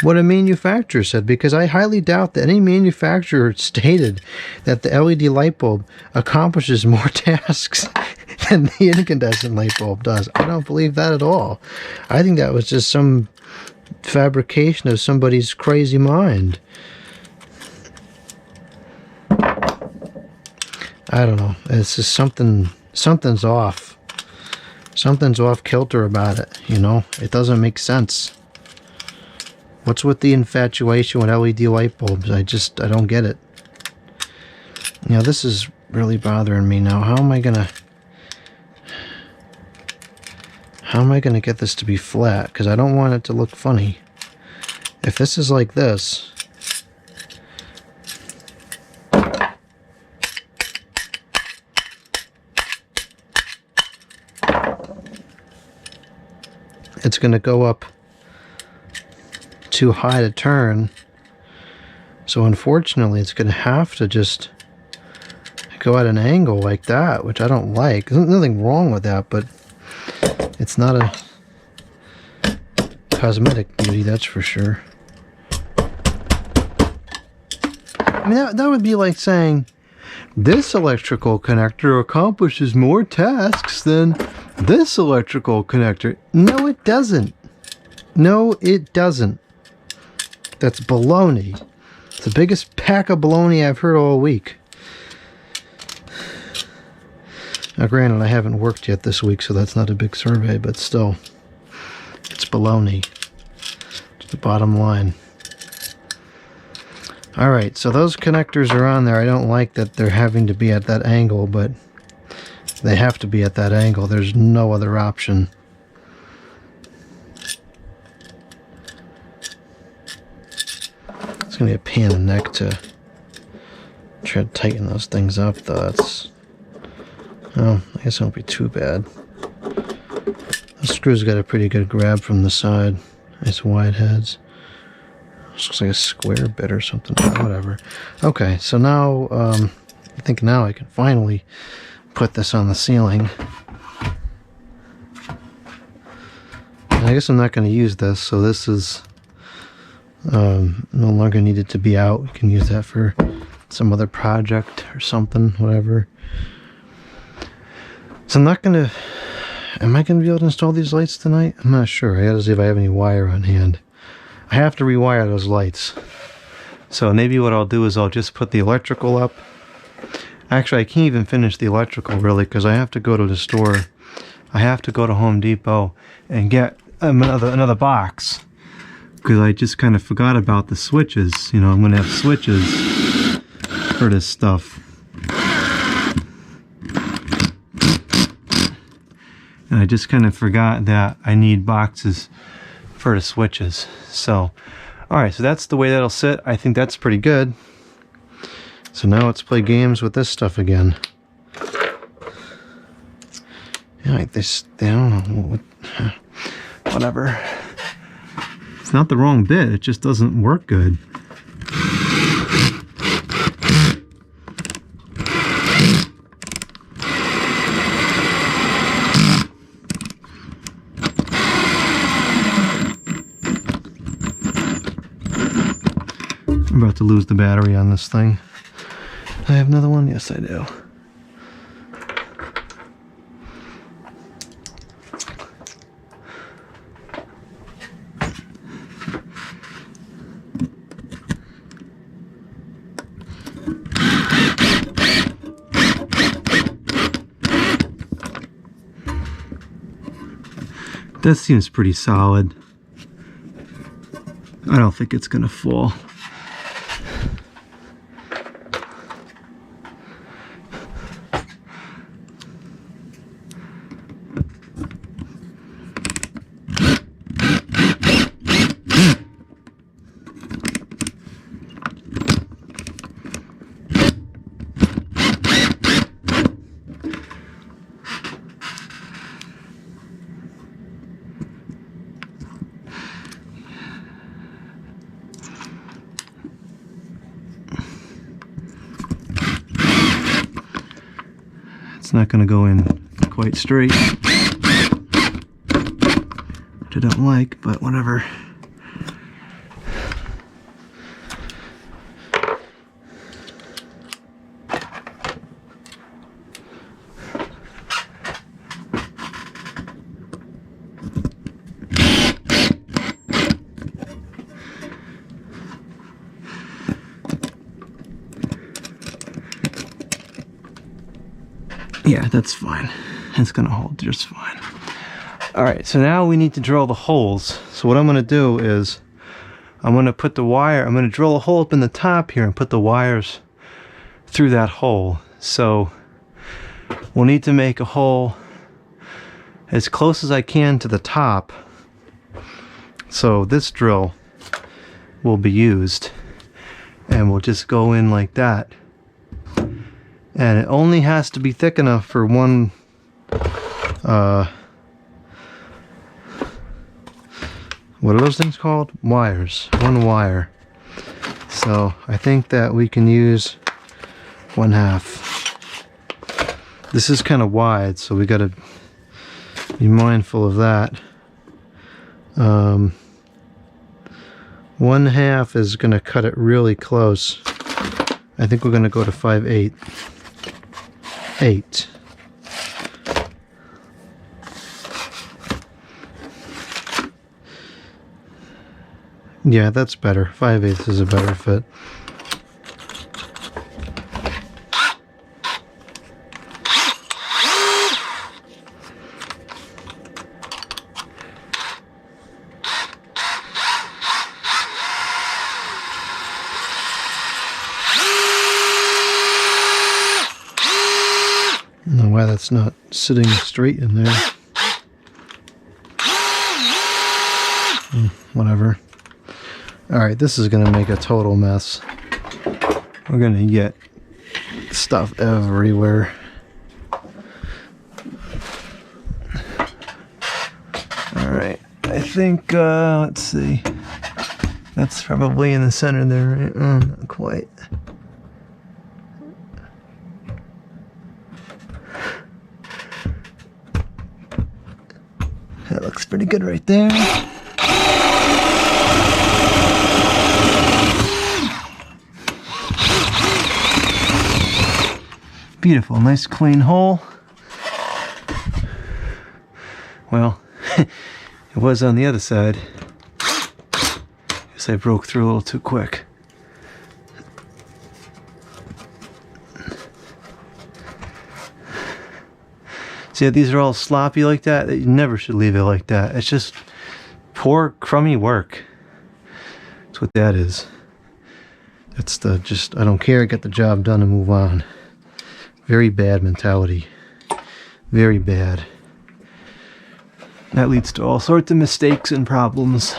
what a manufacturer said, because I highly doubt that any manufacturer stated that the LED light bulb accomplishes more tasks than the incandescent light bulb does. I don't believe that at all. I think that was just some fabrication of somebody's crazy mind. I don't know. It's just something's off. Something's off kilter about it, It doesn't make sense. What's with the infatuation with LED light bulbs? I don't get it. This is really bothering me now. How am I gonna get this to be flat? Because I don't want it to look funny. If this is like this, it's gonna go up too high to turn, so unfortunately it's going to have to just go at an angle like that, which I don't like. There's nothing wrong with that, but it's not a cosmetic beauty, that's for sure. I mean, that would be like saying this electrical connector accomplishes more tasks than this electrical connector. No, it doesn't. No, it doesn't. That's baloney. It's the biggest pack of baloney I've heard all week. Now, granted, I haven't worked yet this week, so that's not a big survey, but still, it's baloney. It's the bottom line. Alright, so those connectors are on there. I don't like that they're having to be at that angle, but they have to be at that angle. There's no other option. It's going to be a pain in the neck to try to tighten those things up, though. I guess it won't be too bad. The screw's got a pretty good grab from the side. Nice wide heads. This looks like a square bit or something. Whatever. Okay, so now, I think now I can finally put this on the ceiling. And I guess I'm not going to use this, so this is no longer needed to be out. We can use that for some other project or something, whatever. So am I going to be able to install these lights tonight? I'm not sure. I gotta see if I have any wire on hand. I have to rewire those lights. So maybe what I'll do is I'll just put the electrical up. Actually, I can't even finish the electrical really, because I have to go to the store. I have to go to Home Depot and get another box. Because I just kind of forgot about the switches. I'm going to have switches for this stuff. And I just kind of forgot that I need boxes for the switches. So, alright, so that's the way that'll sit. I think that's pretty good. So now let's play games with this stuff again. Yeah, like this, I don't know, whatever. It's not the wrong bit, it just doesn't work good. I'm about to lose the battery on this thing. Do I have another one? Yes, I do. That seems pretty solid. I don't think it's gonna fall. It's not going to go in quite straight, which I don't like, but whatever. Yeah, that's fine. It's gonna hold just fine. Alright, so now we need to drill the holes. So what I'm gonna do is I'm gonna put the wire, I'm gonna drill a hole up in the top here and put the wires through that hole. So we'll need to make a hole as close as I can to the top. So this drill will be used, and we'll just go in like that. And it only has to be thick enough for one what are those things called? Wires. One wire. So I think that we can use 1/2. This is kind of wide, so we got to be mindful of that. 1/2 is going to cut it really close. I think we're going to go to 5/8. 8. Yeah, that's better. 5/8 is a better fit. I don't know why that's not sitting straight in there. Whatever. Alright, this is going to make a total mess. We're going to get stuff everywhere. Alright, I think, let's see. That's probably in the center there, right? Not quite. That looks pretty good right there. Beautiful, nice clean hole. Well, it was on the other side. Guess I broke through a little too quick. See, these are all sloppy like that. You never should leave it like that. It's just poor, crummy work. That's what that is. That's the just, I don't care, get the job done and move on. Very bad mentality. Very bad. That leads to all sorts of mistakes and problems.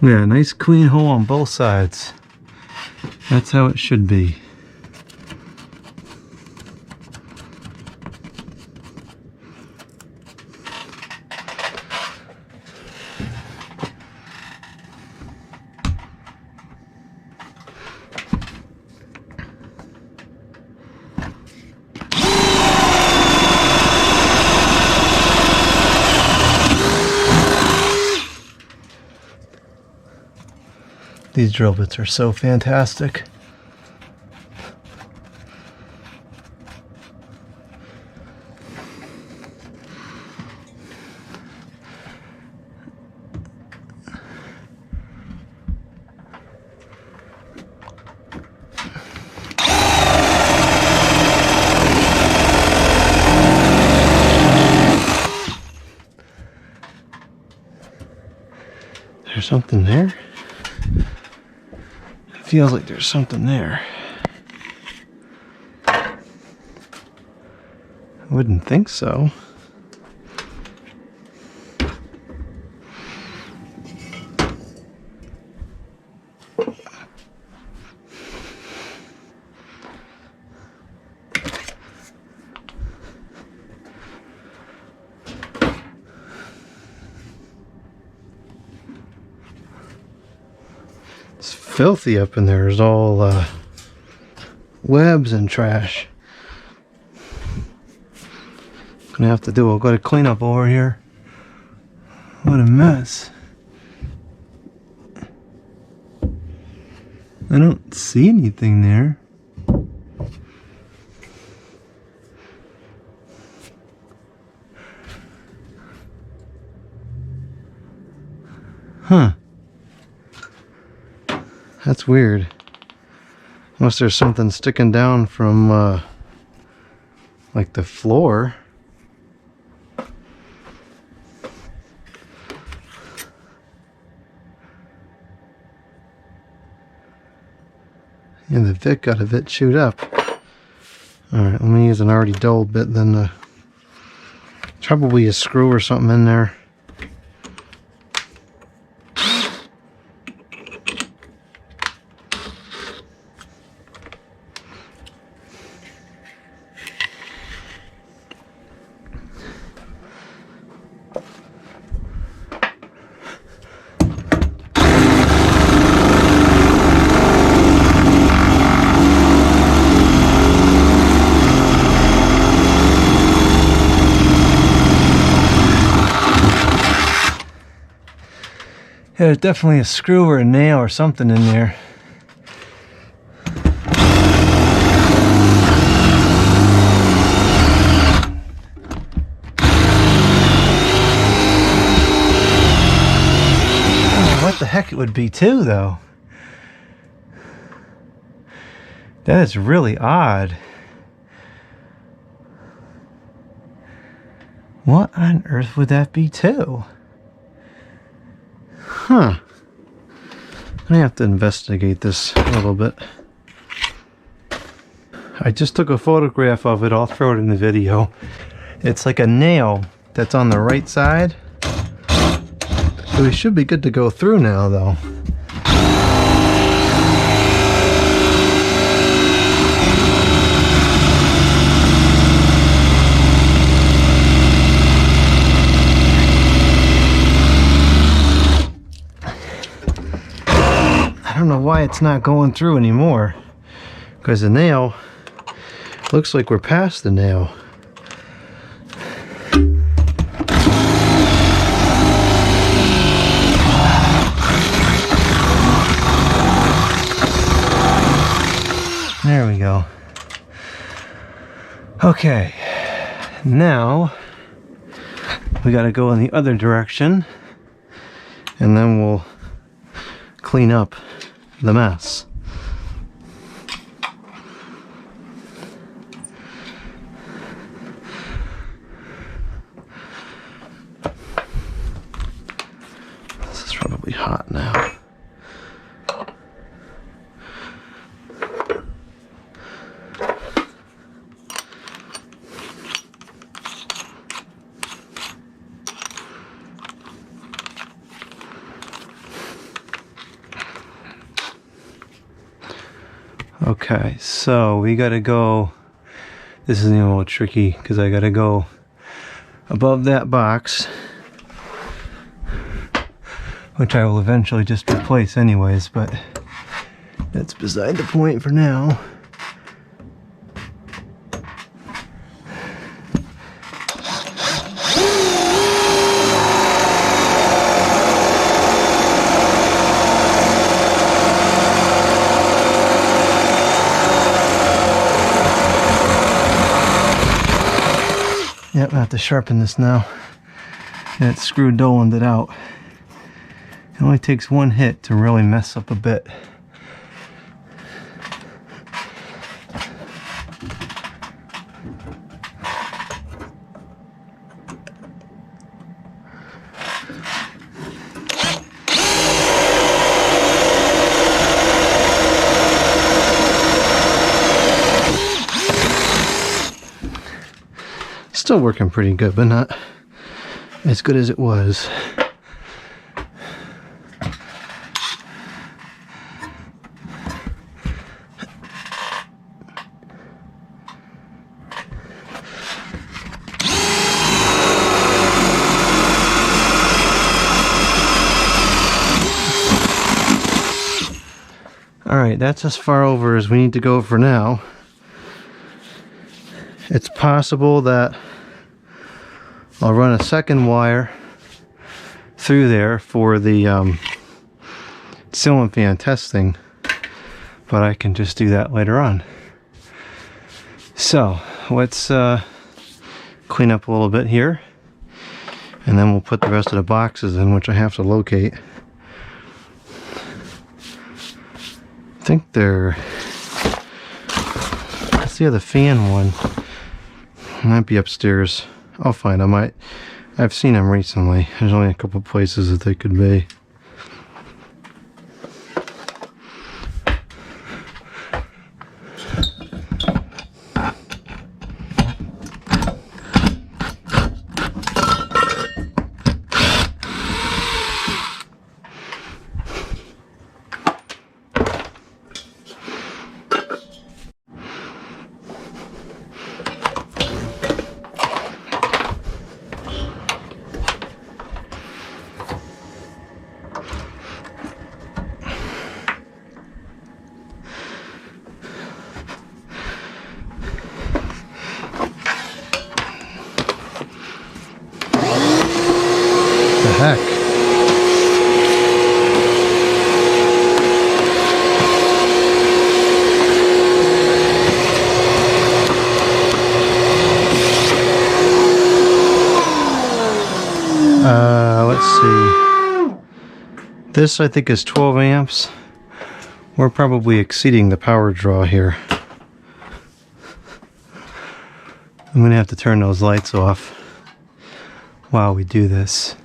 Yeah, nice clean hole on both sides. That's how it should be. These drill bits are so fantastic. There's something there. Feels like there's something there. I wouldn't think so. It's filthy up in there. There's all webs and trash. Gonna have to do a good cleanup over here. What a mess. I don't see anything there. Huh. That's weird. Unless there's something sticking down from like the floor. And the Vic got a bit chewed up. Alright, let me use an already dull bit, then probably a screw or something in there. Yeah, there's definitely a screw or a nail or something in there. What the heck it would be too, though. That is really odd. What on earth would that be too? Huh. I have to investigate this a little bit. I just took a photograph of it. I'll throw it in the video. It's like a nail that's on the right side. So we should be good to go through now, though. I don't know why it's not going through anymore. Because the nail looks like we're past the nail. There we go. Okay, now we got to go in the other direction, and then we'll clean up the mess. This is probably hot now. Okay, so we gotta go. This is a little tricky because I gotta go above that box, which I will eventually just replace anyways, but that's beside the point for now. Yep, I have to sharpen this now. That screw dolaned it out. It only takes one hit to really mess up a bit. Still working pretty good, but not as good as it was. Alright, that's as far over as we need to go for now. It's possible that I'll run a second wire through there for the ceiling fan testing, but I can just do that later on. So let's clean up a little bit here, and then we'll put the rest of the boxes in, which I have to locate. I think they're, let's see how the fan one might be upstairs. I'll find them. I've seen them recently. There's only a couple places that they could be. Heck. Let's see. This I think is 12 amps. We're probably exceeding the power draw here. I'm gonna have to turn those lights off while we do this.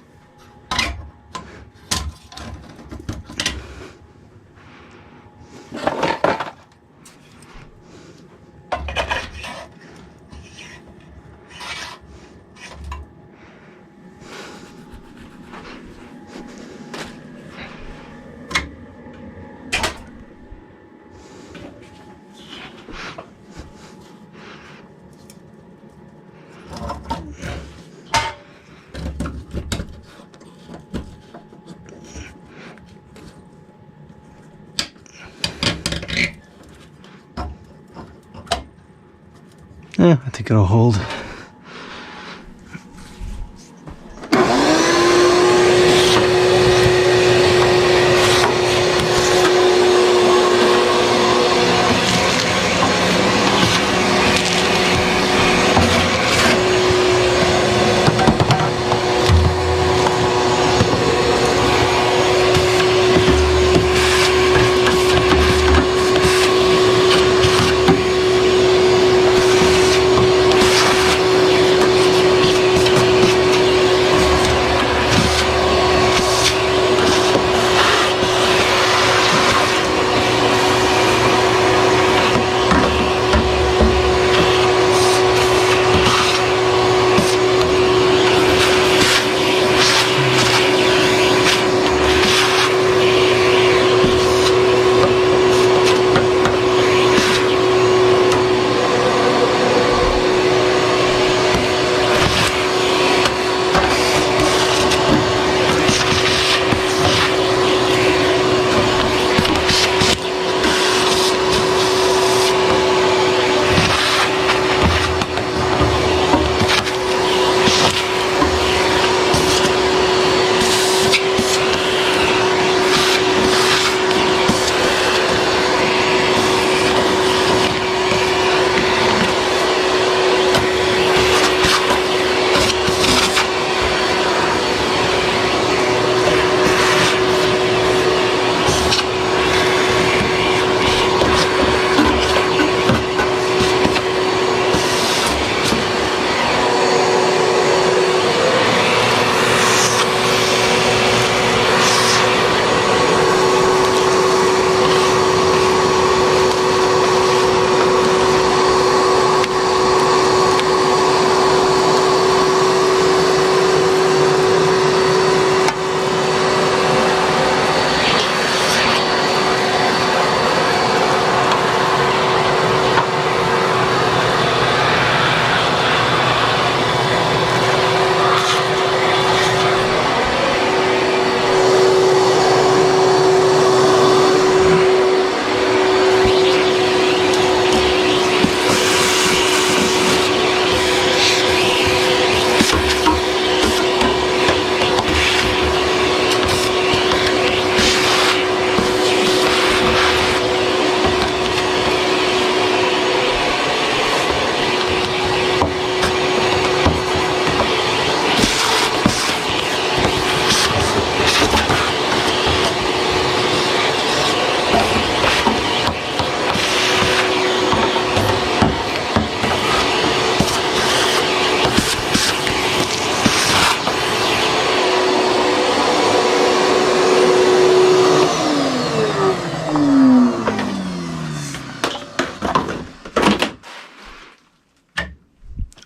Yeah, I think it'll hold.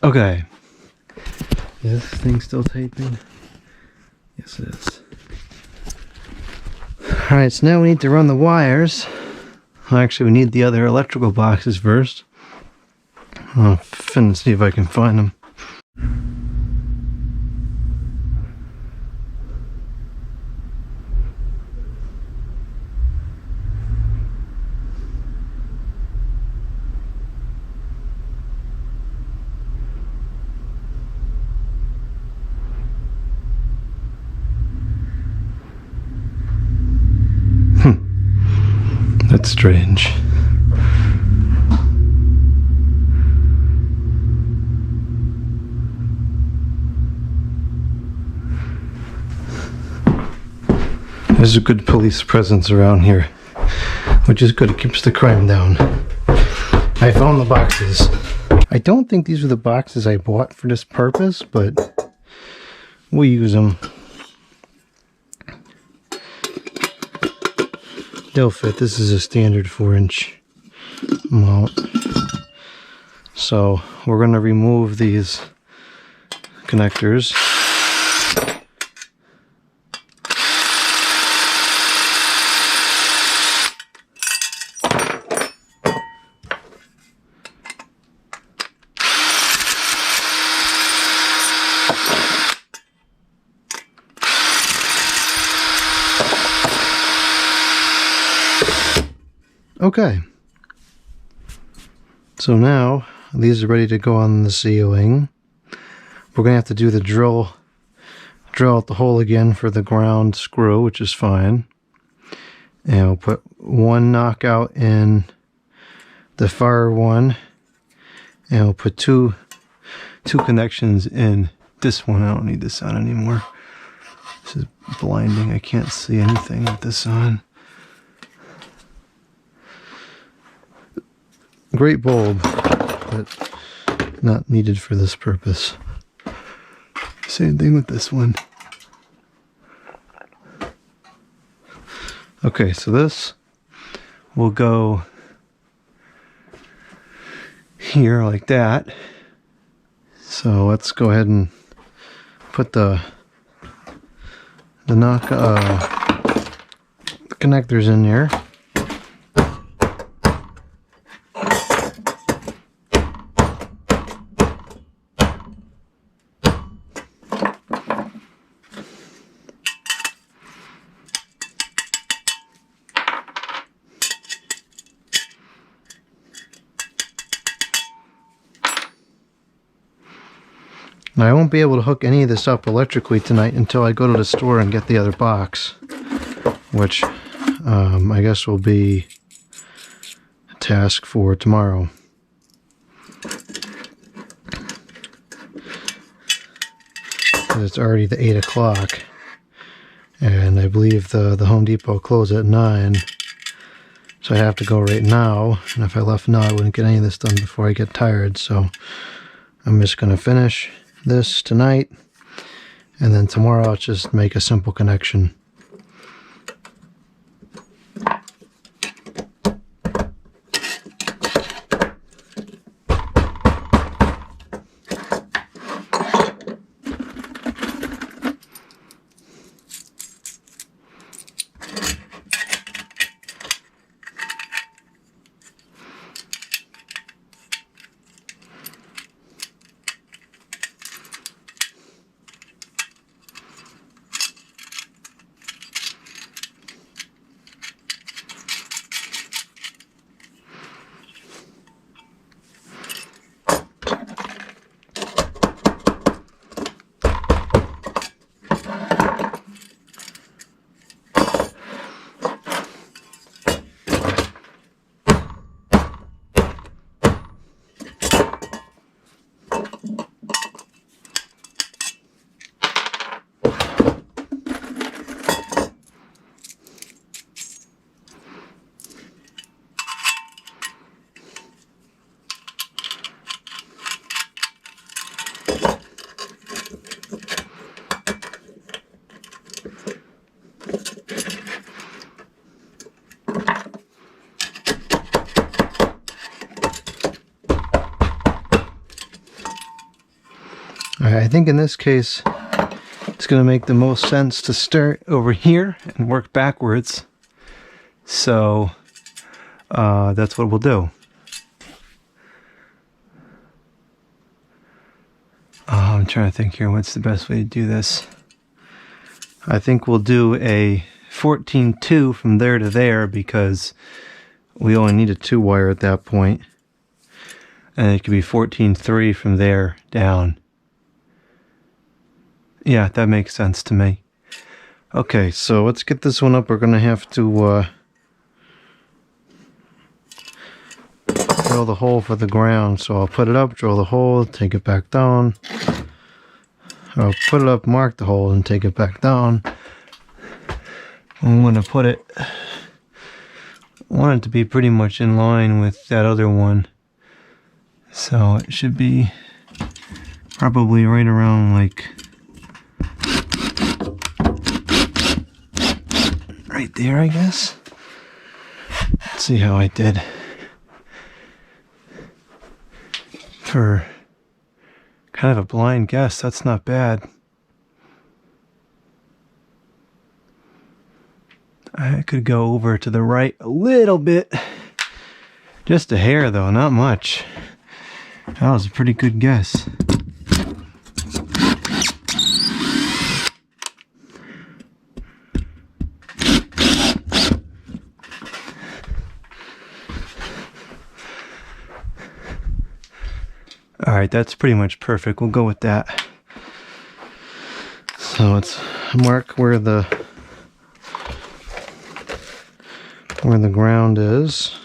Okay. Is this thing still taping? Yes, it is. Alright, so now we need to run the wires. Actually, we need the other electrical boxes first. I'll finna see if I can find them. That's strange. There's a good police presence around here, which is good. It keeps the crime down. I found the boxes. I don't think these are the boxes I bought for this purpose, but we'll use them. They'll fit. This is a standard 4-inch mount. So we're going to remove these connectors. Okay, so now these are ready to go on the ceiling. We're gonna have to do the drill out the hole again for the ground screw, which is fine. And we'll put one knockout in the far one, and we'll put two connections in this one. I don't need this on anymore. This is blinding. I can't see anything with this on. Great bulb, but not needed for this purpose. Same thing with this one. Okay, so this will go here like that. So let's go ahead and put the connectors in there. Now, I won't be able to hook any of this up electrically tonight until I go to the store and get the other box, which I guess will be a task for tomorrow. It's already the 8 o'clock, and I believe the Home Depot closes at 9, so I have to go right now, and if I left now I wouldn't get any of this done before I get tired, so I'm just going to finish this tonight, and then tomorrow I'll just make a simple connection. I think in this case, it's going to make the most sense to start over here and work backwards. So that's what we'll do. I'm trying to think here, what's the best way to do this? I think we'll do a 14-2 from there to there because we only need a 2-wire at that point. And it could be 14-3 from there down. Yeah, that makes sense to me. Okay, so let's get this one up. We're going to have to drill the hole for the ground. So I'll put it up, drill the hole, take it back down. I'll put it up, mark the hole, and take it back down. I'm going to put it... I want it to be pretty much in line with that other one. So it should be probably right around like... right there, I guess. Let's see how I did. For kind of a blind guess, that's not bad. I could go over to the right a little bit. Just a hair though, not much. That was a pretty good guess. Alright, that's pretty much perfect. We'll go with that. So let's mark where the ground is.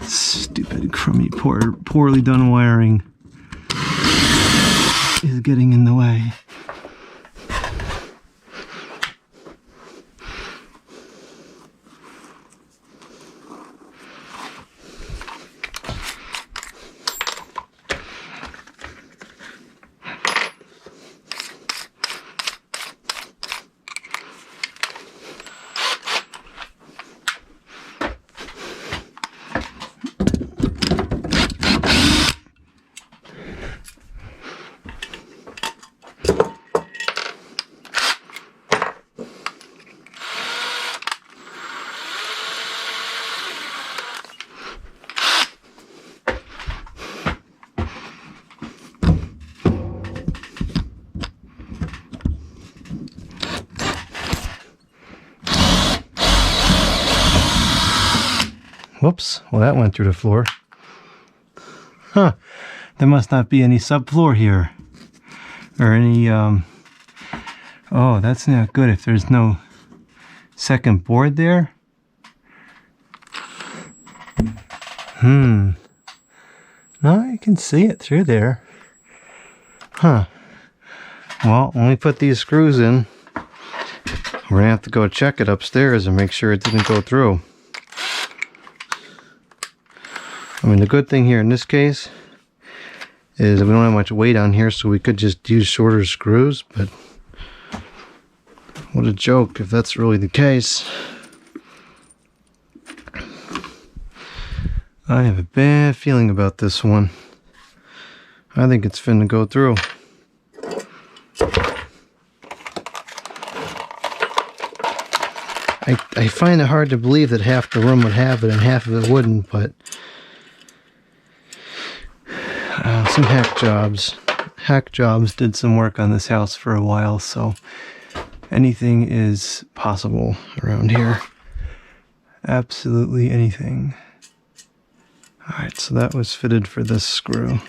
Stupid, crummy, poorly done wiring is getting in the way. Whoops, well that went through the floor. Huh, there must not be any subfloor here. Or any, oh, that's not good if there's no second board there. No, I can see it through there. Huh. Well, when we put these screws in, we're gonna have to go check it upstairs and make sure it didn't go through. I mean, the good thing here in this case is we don't have much weight on here, so we could just use shorter screws, but what a joke if that's really the case. I have a bad feeling about this one. I think it's finna go through. I find it hard to believe that half the room would have it and half of it wouldn't, but some hack jobs did some work on this house for a while, so anything is possible around here. Absolutely anything. Alright, so that was fitted for this screw.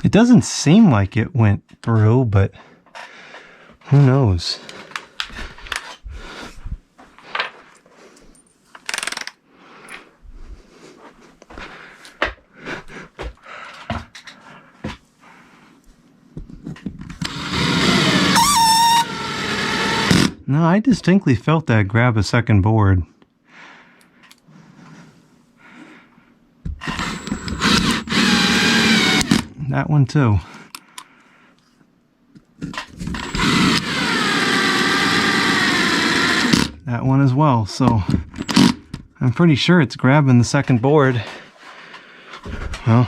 It doesn't seem like it went through, but who knows? No, I distinctly felt that grab a second board. That one too. That one as well. So I'm pretty sure it's grabbing the second board. Well,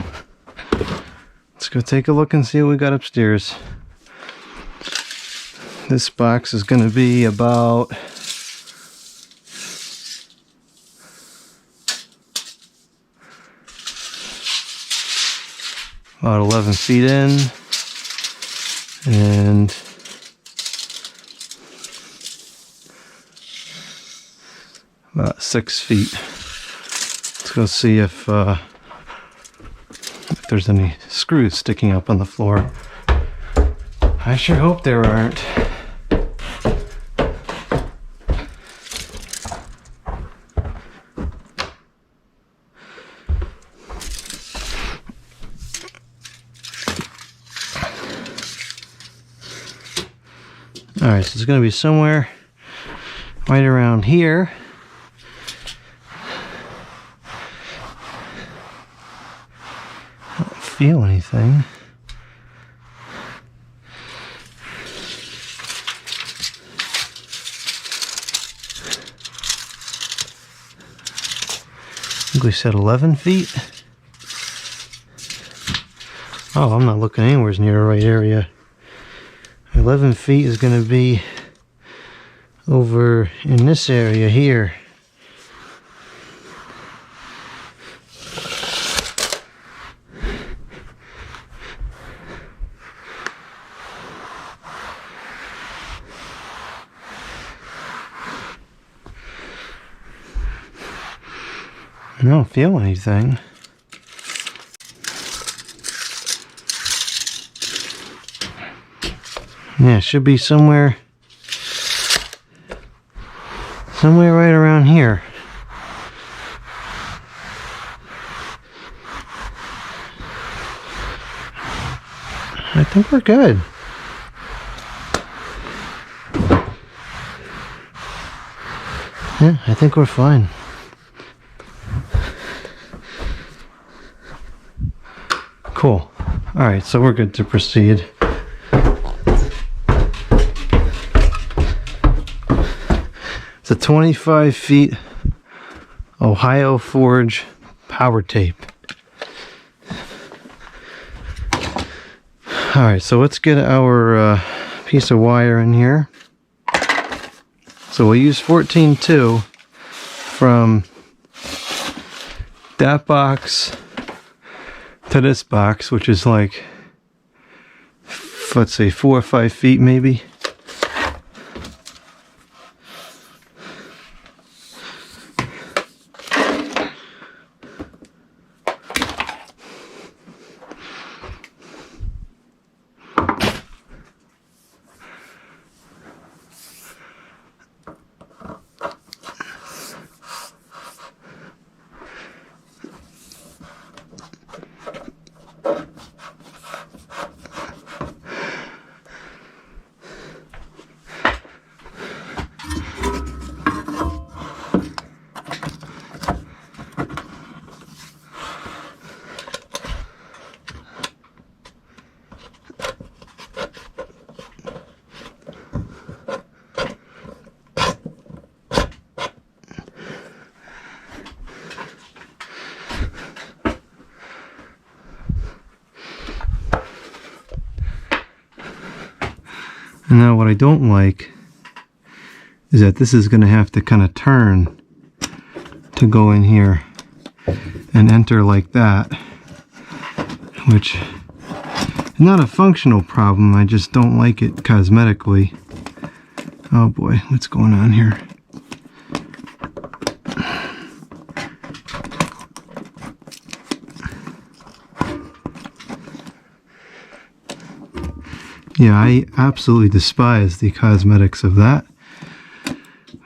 let's go take a look and see what we got upstairs. This box is going to be about about 11 feet in and about 6 feet. Let's go see if there's any screws sticking up on the floor. I sure hope there aren't. Alright, so it's going to be somewhere right around here. I don't feel anything. I think we said 11 feet. Oh, I'm not looking anywhere near the right area. 11 feet is going to be over in this area here. I don't feel anything. Yeah, it should be somewhere right around here. I think we're good. Yeah, I think we're fine. Cool. All right, so we're good to proceed. It's a 25 feet Ohio Forge power tape. All right, so let's get our piece of wire in here. So we'll use 14.2 from that box to this box, which is like, let's say 4 or 5 feet maybe. And now what I don't like is that this is going to have to kind of turn to go in here and enter like that, which is not a functional problem, I just don't like it cosmetically. Oh boy, what's going on here? Yeah, I absolutely despise the cosmetics of that.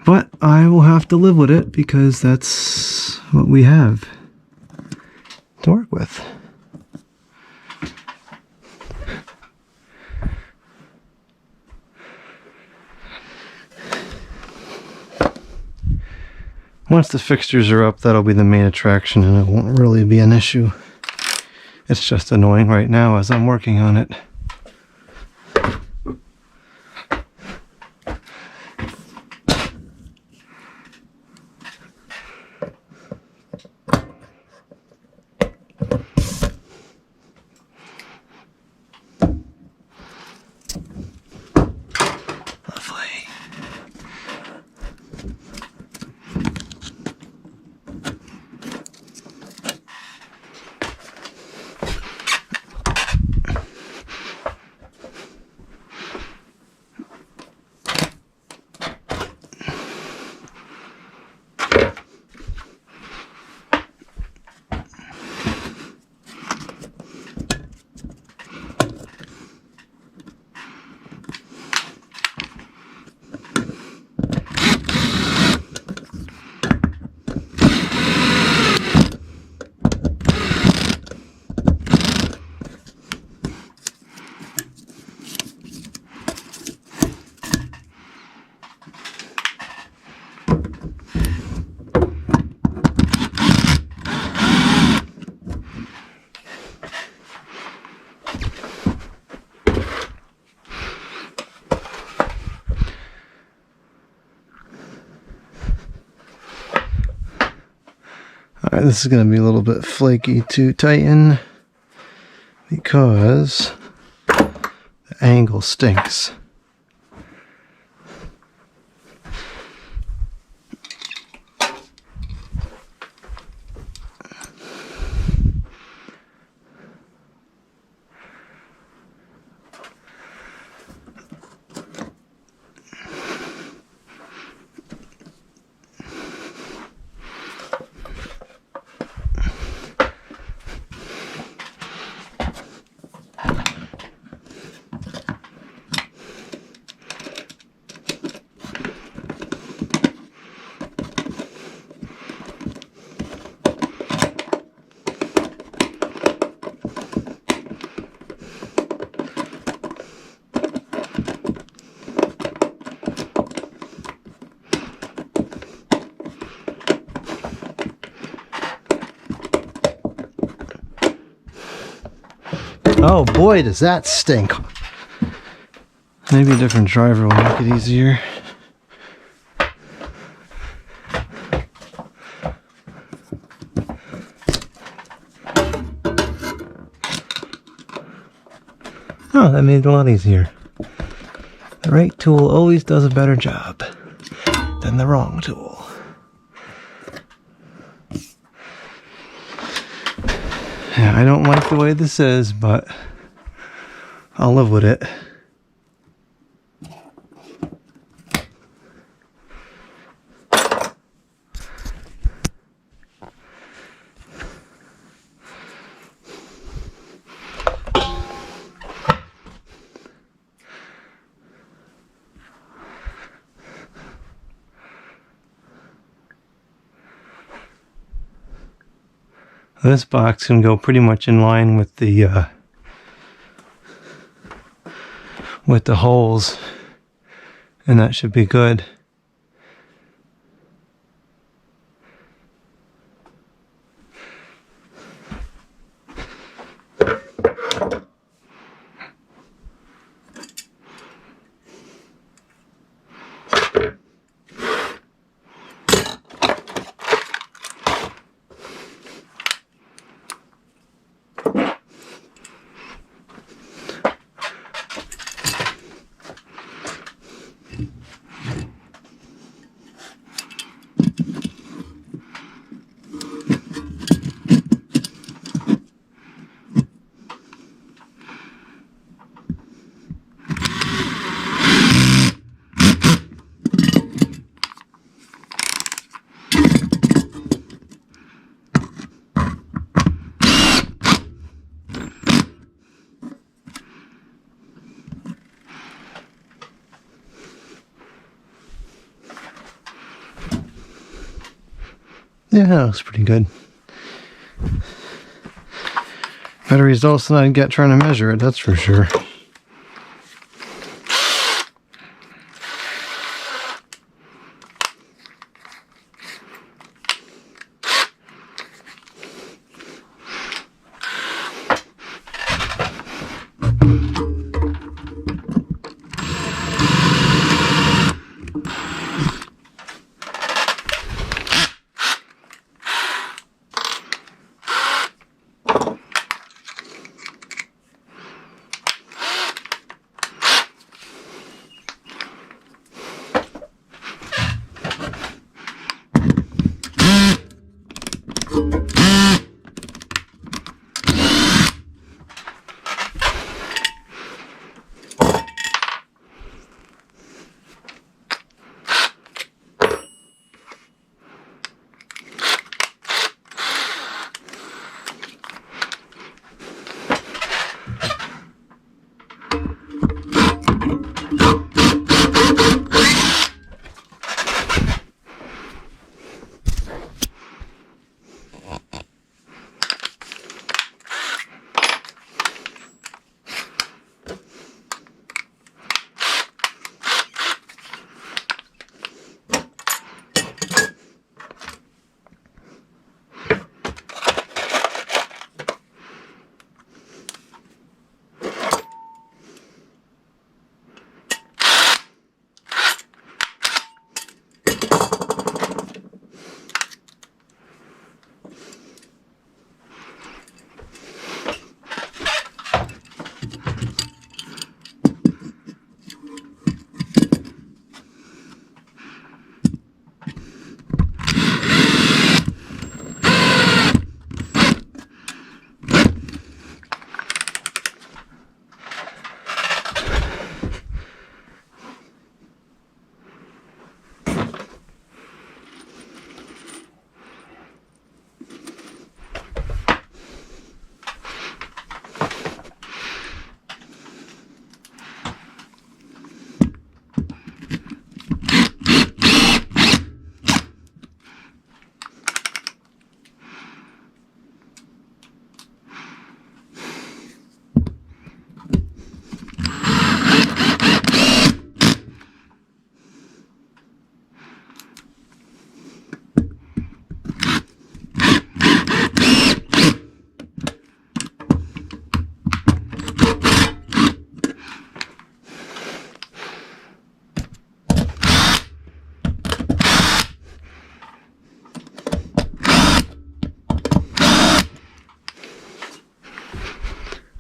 But I will have to live with it because that's what we have to work with. Once the fixtures are up, that'll be the main attraction and it won't really be an issue. It's just annoying right now as I'm working on it. Alright, this is going to be a little bit flaky to tighten because the angle stinks. Oh boy, does that stink. Maybe a different driver will make it easier. Oh, that made it a lot easier. The right tool always does a better job than the wrong tool. Yeah, I don't like the way this is, but I'll live with it. This box can go pretty much in line with the holes, and that should be good. Yeah, that looks pretty good. Better results than I'd get trying to measure it, that's for sure.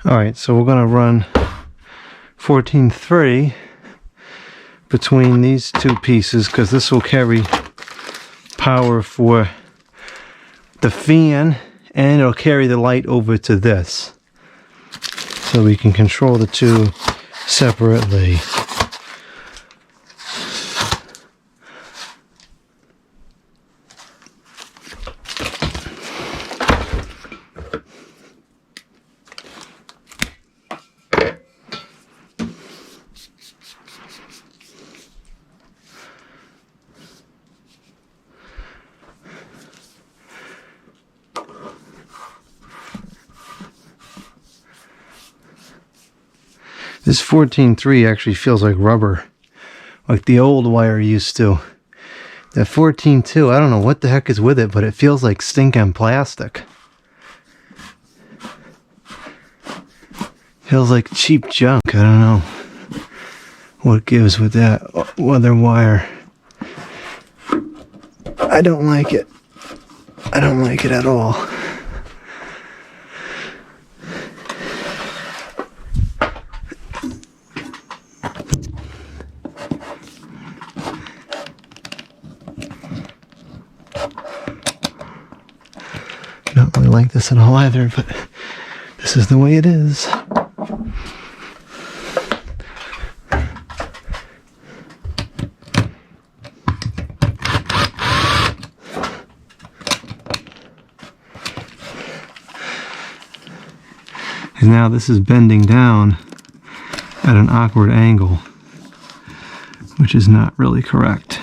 Alright, so we're going to run 14.3 between these two pieces because this will carry power for the fan and it'll carry the light over to this. So we can control the two separately. This 14.3 actually feels like rubber, like the old wire used to. That 14.2, I don't know what the heck is with it, but it feels like stinking plastic. Feels like cheap junk. I don't know what gives with that other wire. I don't like it. I don't like it at all. Don't really like this at all either, but this is the way it is. And now this is bending down at an awkward angle, which is not really correct.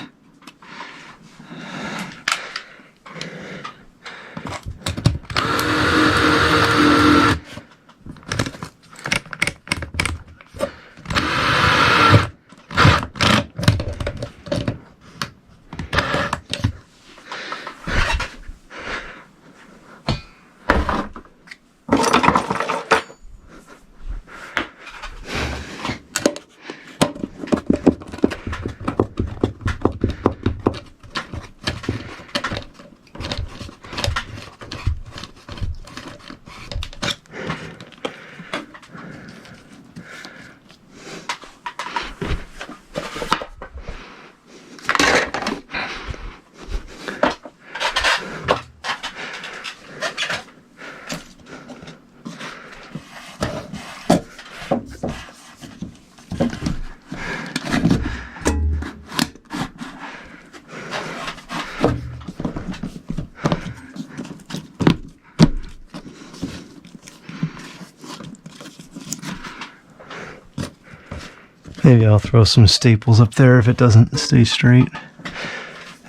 Maybe I'll throw some staples up there if it doesn't stay straight.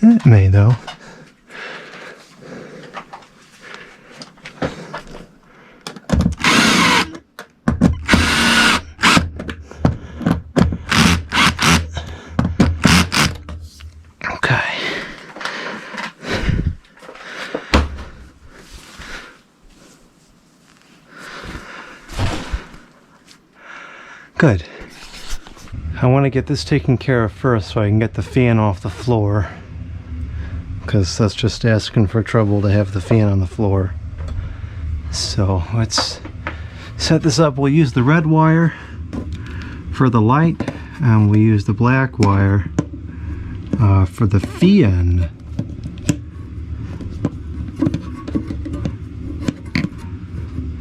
It may, though. Okay. Good. I want to get this taken care of first so I can get the fan off the floor, because that's just asking for trouble to have the fan on the floor. So let's set this up. We'll use the red wire for the light, and we use the black wire for the fan.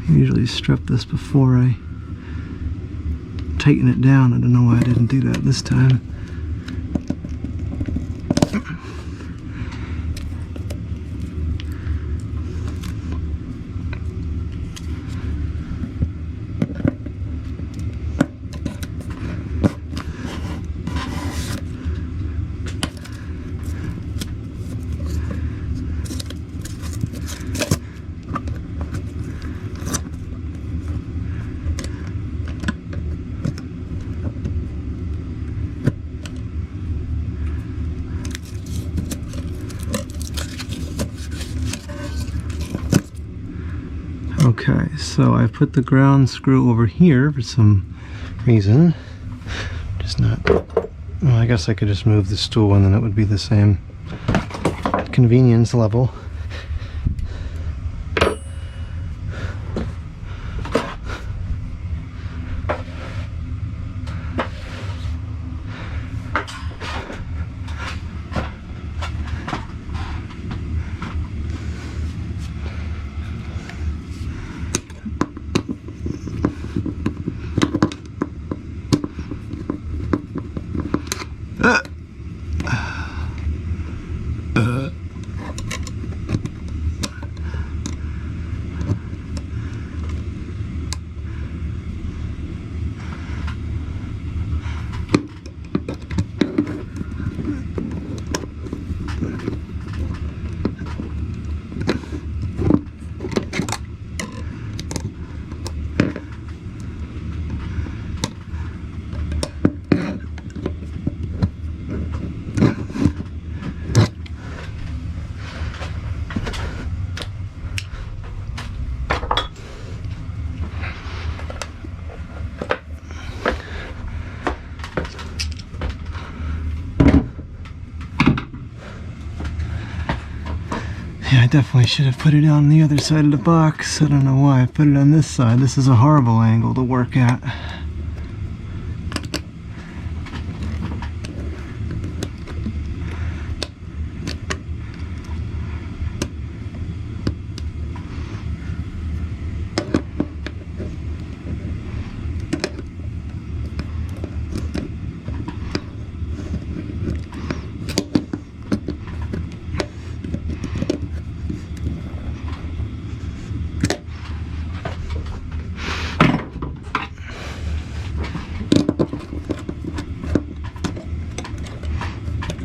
I usually strip this before I tighten it down. I don't know why I didn't do that this time. Okay, so I put the ground screw over here for some reason. Just not... Well, I guess I could just move the stool and then it would be the same convenience level. Yeah, I definitely should have put it on the other side of the box. I don't know why I put it on this side. This is a horrible angle to work at.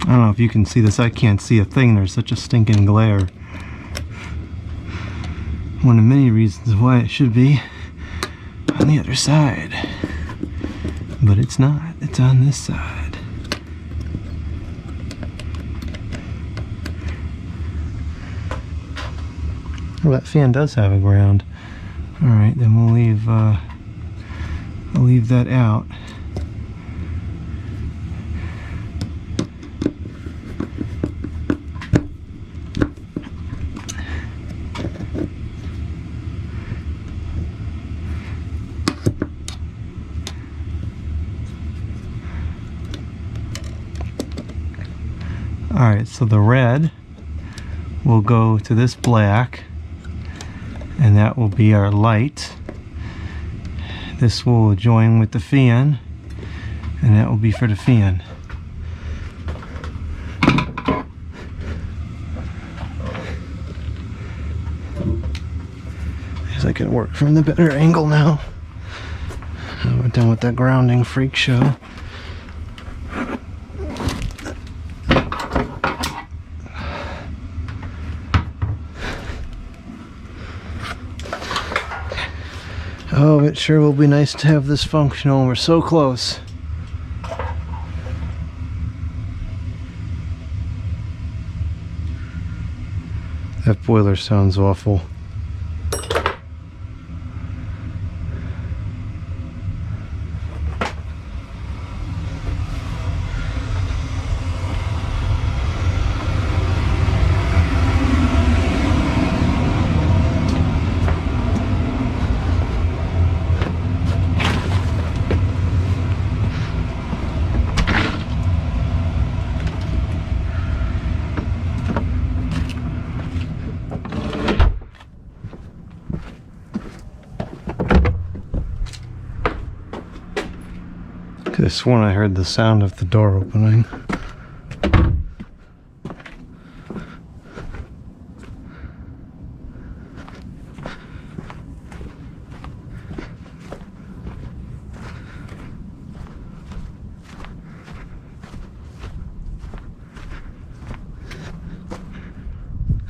I don't know if you can see this. I can't see a thing. There's such a stinking glare. One of many reasons why it should be on the other side. But it's not. It's on this side. Well, that fan does have a ground. Alright, then we'll leave that out. Alright, so the red will go to this black, and that will be our light. This will join with the fan, and that will be for the fan. I guess I can work from the better angle now. We're done with that grounding freak show. Oh, it sure will be nice to have this functional. We're so close. That boiler sounds awful. Could have sworn I heard the sound of the door opening.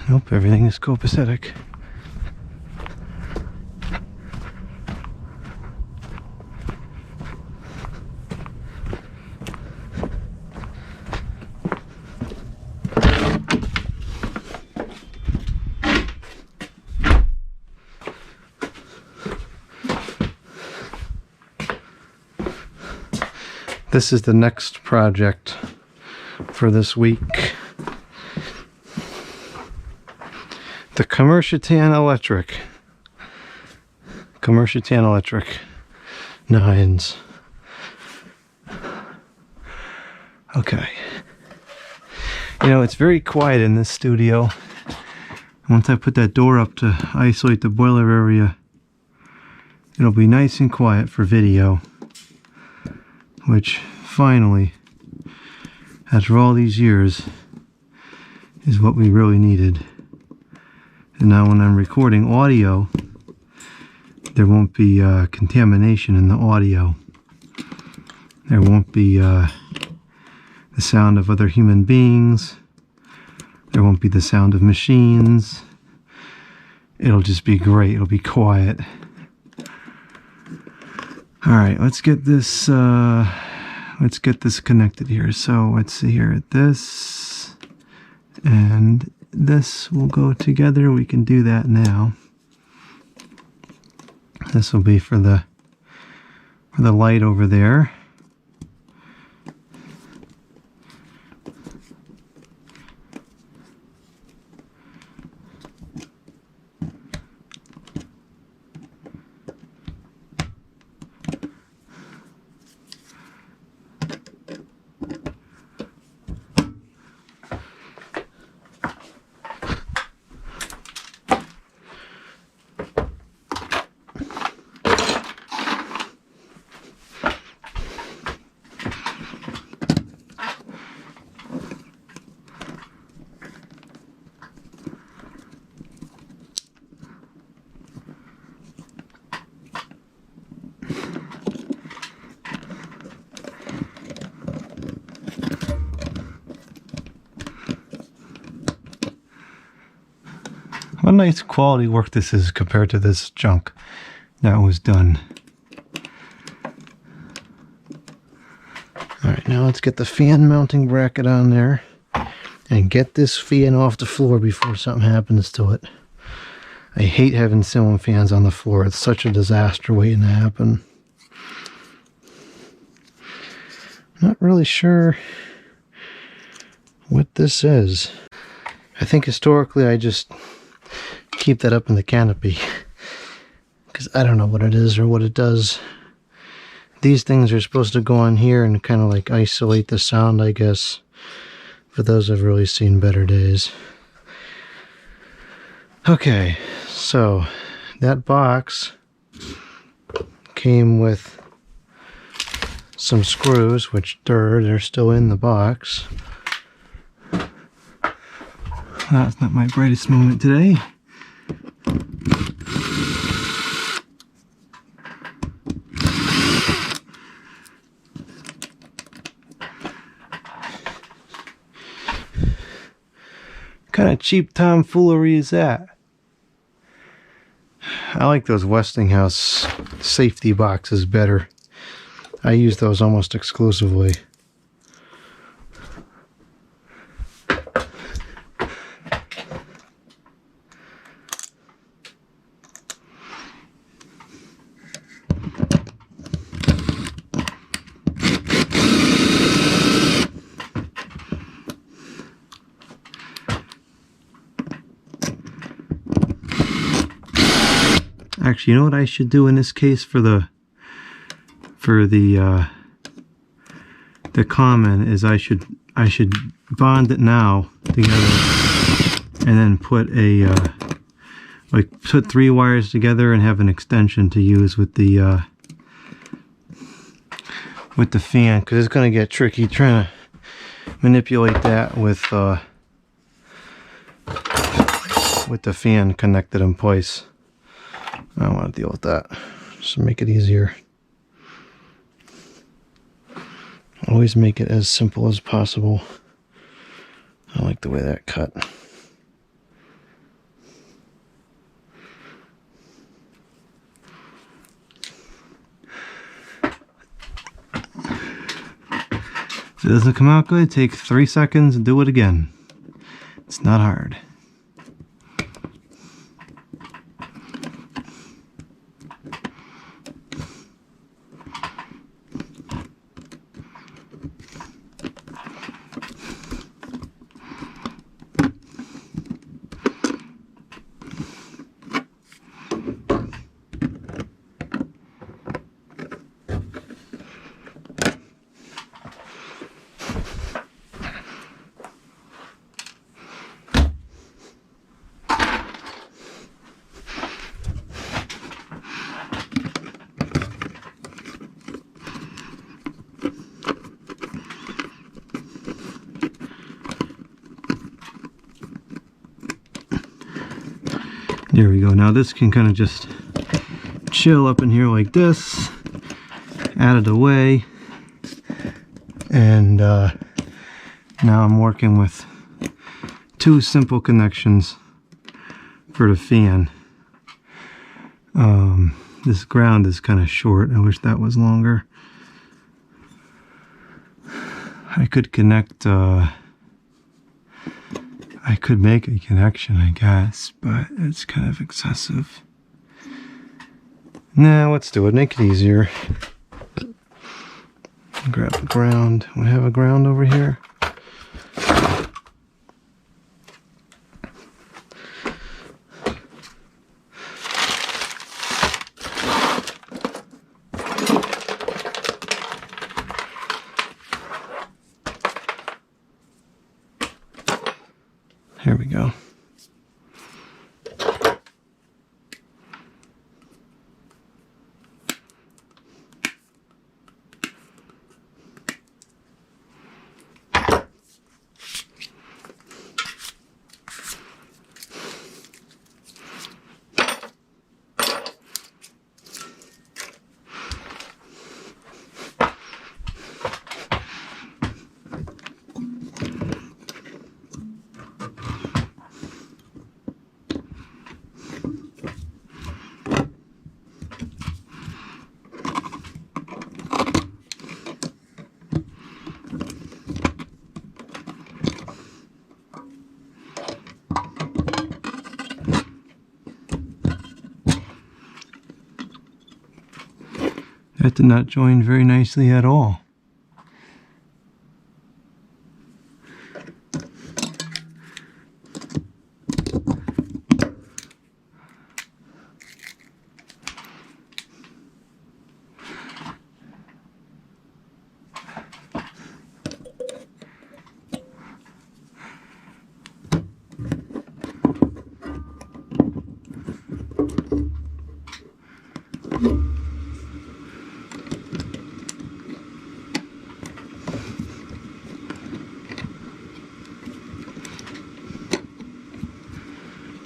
Nope, everything is copacetic. This is the next project for this week. The Commercitan Electric. Commercitan Electric 9s. Okay. You know, it's very quiet in this studio. Once I put that door up to isolate the boiler area, it'll be nice and quiet for video. Which, finally, after all these years, is what we really needed. And now when I'm recording audio, there won't be contamination in the audio. There won't be the sound of other human beings. There won't be the sound of machines. It'll just be great. It'll be quiet. Alright, let's get this connected here. So let's see here. This and this will go together. We can do that now. This will be for the light over there. What nice quality work this is compared to this junk that was done. Alright, now let's get the fan mounting bracket on there and get this fan off the floor before something happens to it. I hate having ceiling fans on the floor. It's such a disaster waiting to happen. Not really sure what this is. I think historically I just keep that up in the canopy because I don't know what it is or what it does. These things are supposed to go on here and kind of like isolate the sound, I guess, but those have really seen better days. Okay, so that box came with some screws, which they're still in the box. That's not my brightest moment today. What kind of cheap tomfoolery is that? I like those Westinghouse safety boxes better. I use those almost exclusively. Actually, you know what I should do in this case for the common is I should bond it now together and then put a like put 3 wires together and have an extension to use with the fan, because it's going to get tricky trying to manipulate that with the fan connected in place. I don't want to deal with that, just to make it easier. Always make it as simple as possible. I like the way that cut. If it doesn't come out good, take 3 seconds and do it again. It's not hard. There we go. Now this can kind of just chill up in here like this, out of the way, and now I'm working with 2 simple connections for the fan. This ground is kind of short. I wish that was longer. I could connect I could make a connection, I guess, but it's kind of excessive. Nah, let's do it. Make it easier. Grab the ground. We have a ground over here. Here we go. That did not join very nicely at all.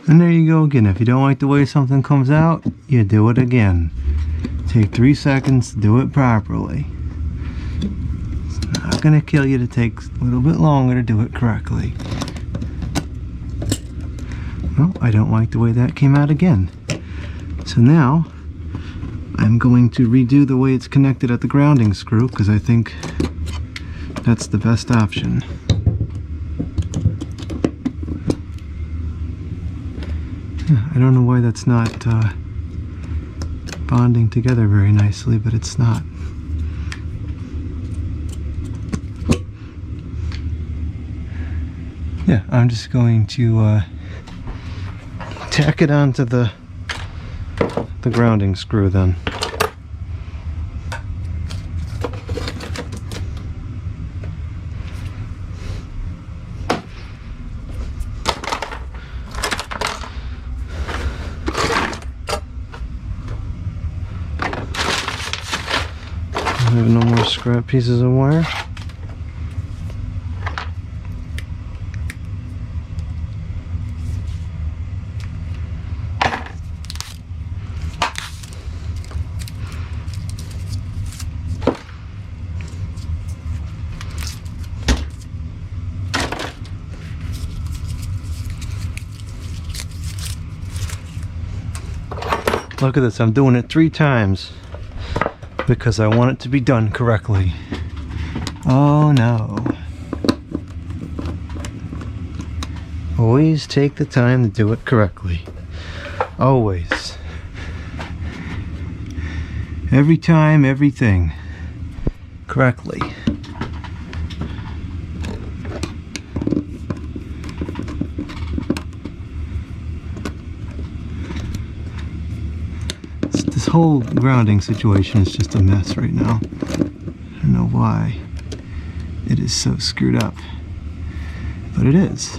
And there you go again. If you don't like the way something comes out, you do it again. Take 3 seconds to do it properly. It's not going to kill you to take a little bit longer to do it correctly. Well, I don't like the way that came out again. So now I'm going to redo the way it's connected at the grounding screw, because I think that's the best option. I don't know why that's not bonding together very nicely, but it's not. Yeah, I'm just going to tack it onto the grounding screw then. I have no more scrap pieces of wire. Look at this, I'm doing it 3 times because I want it to be done correctly. Oh no. Always take the time to do it correctly. Always. Every time, everything. Correctly. This whole grounding situation is just a mess right now. I don't know why it is so screwed up, but it is.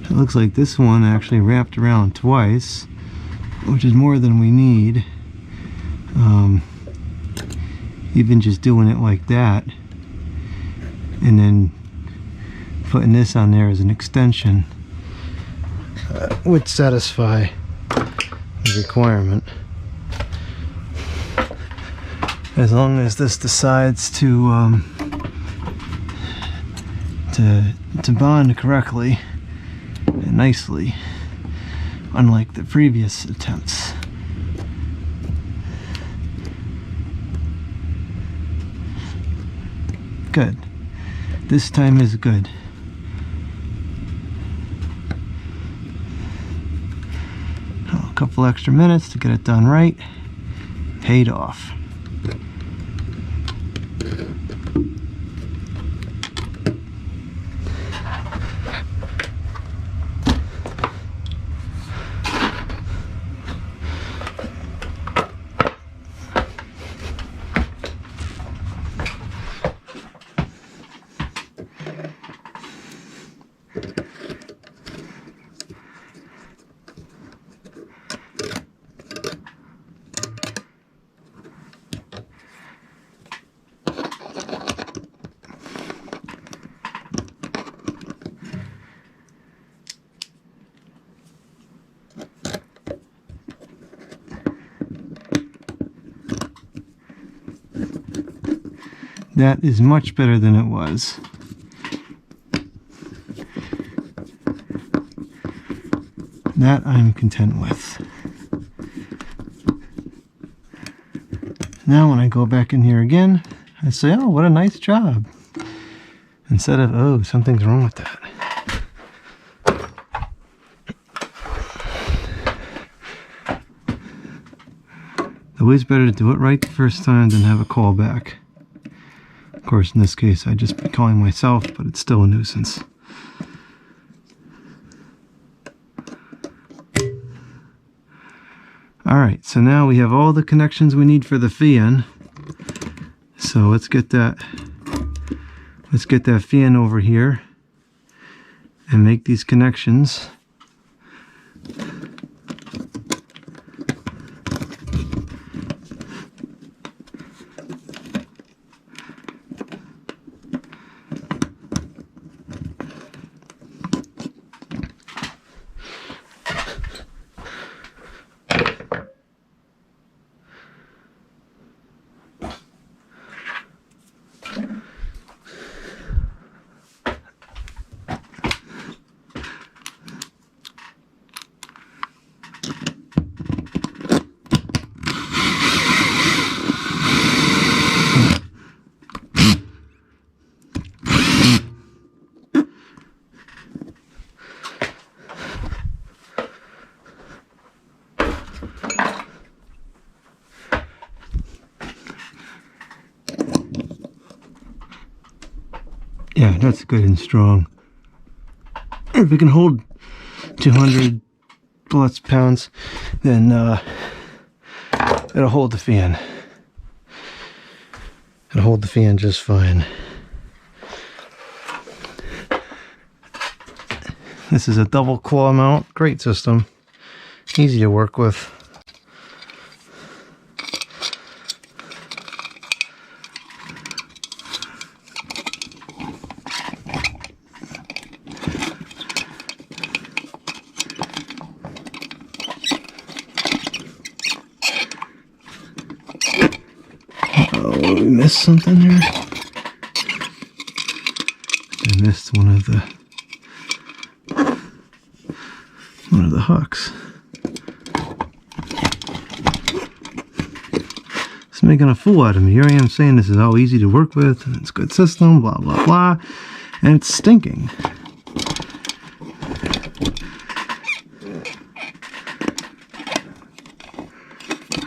It looks like this one actually wrapped around twice, which is more than we need. Even just doing it like that, and then putting this on there as an extension would satisfy the requirement. As long as this decides to bond correctly and nicely, unlike the previous attempts. Good. This time is good. Oh, a couple extra minutes to get it done right. Paid off. That is much better than it was. That I'm content with. Now when I go back in here again, I say, oh, what a nice job. Instead of, oh, something's wrong with that. Always better to do it right the first time than have a call back. Of course, in this case, I'd just be calling myself, but it's still a nuisance. Alright, so now we have all the connections we need for the fan. So let's get that fan over here and make these connections. Yeah, that's good and strong. If it can hold 200 plus pounds, then it'll hold the fan. It'll hold the fan just fine. This is a double claw mount. Great system. Easy to work with. Oh, we missed something there. I missed one of the hooks. It's making a fool out of me. Here I am saying this is all easy to work with and it's a good system, blah blah blah, and it's stinking.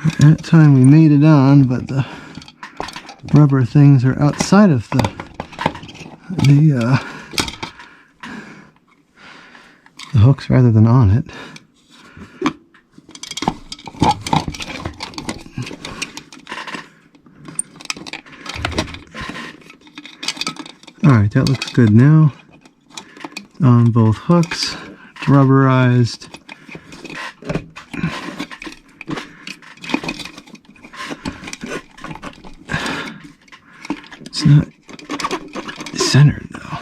At that time we made it on, but the rubber things are outside of the hooks rather than on it. Alright, that looks good now. On both hooks, it's rubberized. It's not centered though.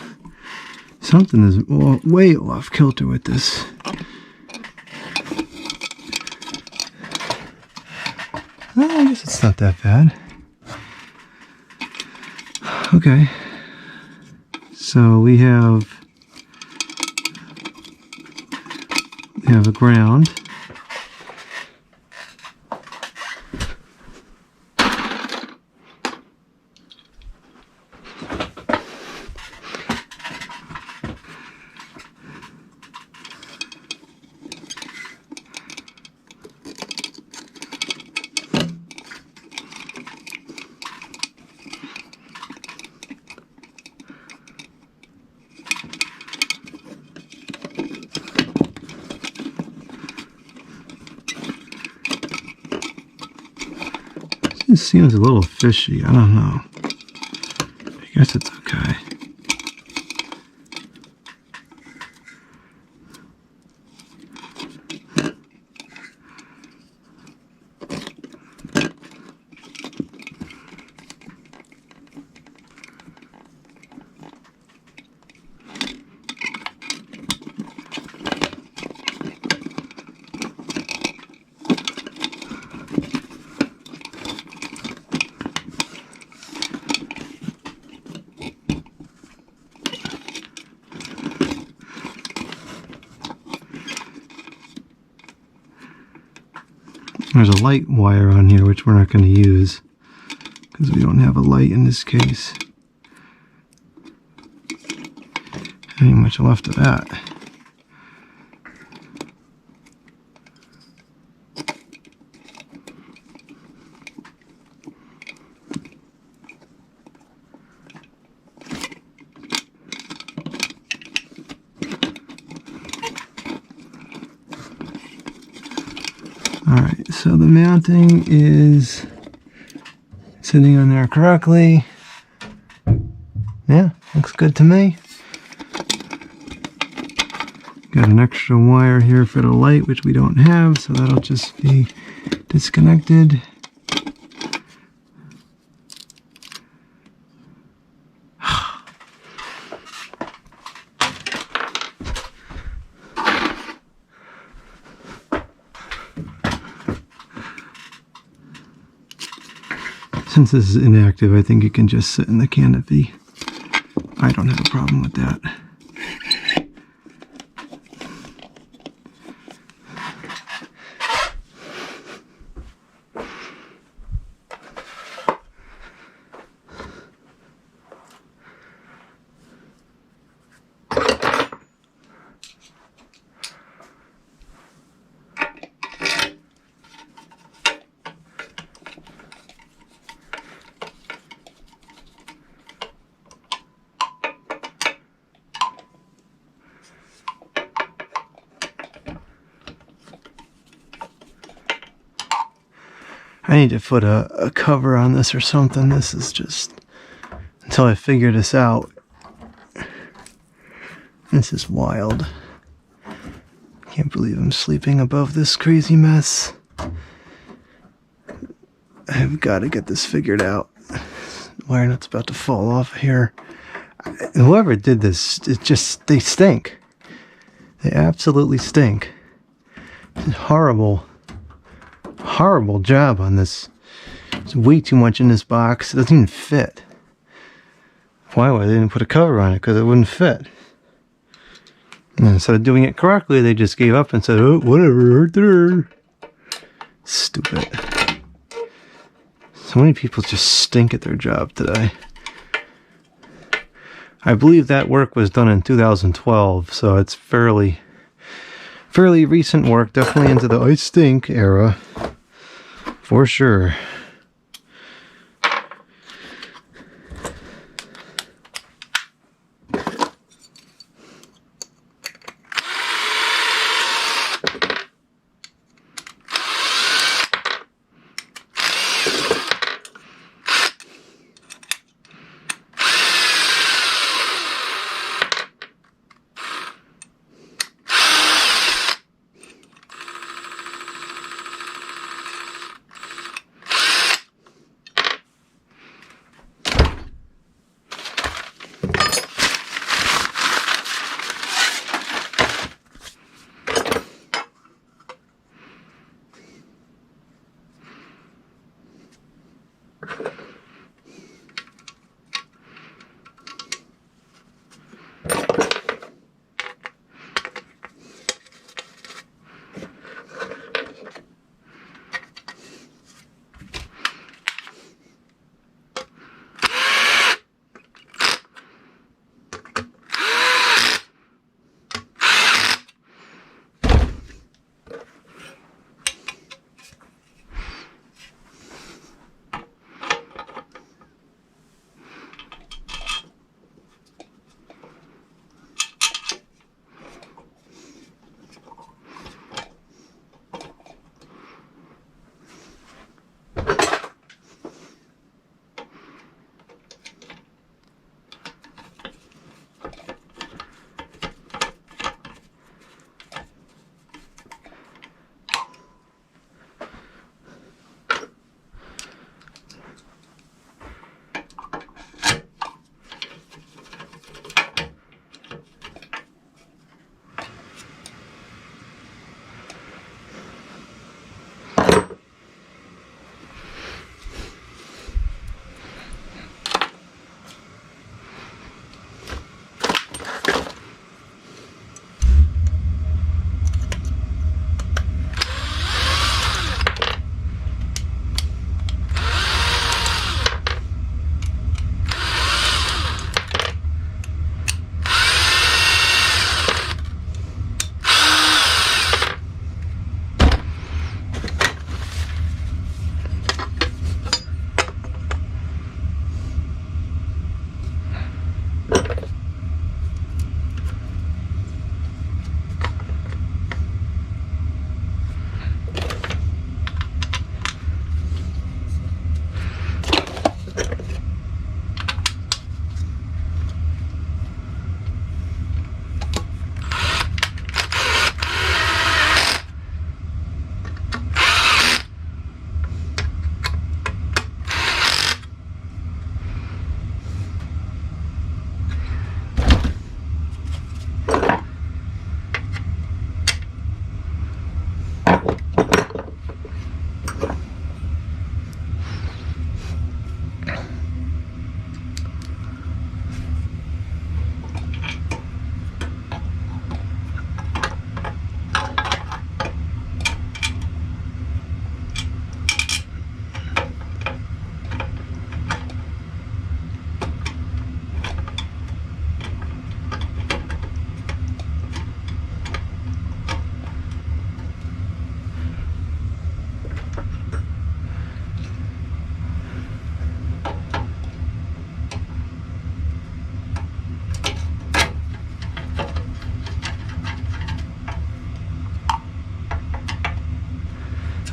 Something is way off kilter with this. Well, I guess it's not that bad. Okay. So we have a ground. It seems a little fishy. I don't know. I guess it's okay. There's a light wire on here which we're not going to use because we don't have a light in this case. Ain't much left of that. Alright, so the mounting is sitting on there correctly. Yeah, looks good to me. Got an extra wire here for the light, which we don't have, so that'll just be disconnected. Since this is inactive, I think it can just sit in the canopy. I don't have a problem with that. I need to put a cover on this or something. This is just, until I figure this out. This is wild. Can't believe I'm sleeping above this crazy mess. I've got to get this figured out. Wire nut's about to fall off here. Whoever did this, they stink. They absolutely stink. Horrible job on this. There's way too much in this box. It doesn't even fit. Why would they didn't put a cover on it? Because it wouldn't fit. And instead of doing it correctly, they just gave up and said, oh, whatever, right there. Stupid. So many people just stink at their job today. I believe that work was done in 2012, so it's fairly recent work. Definitely into the I stink era. For sure.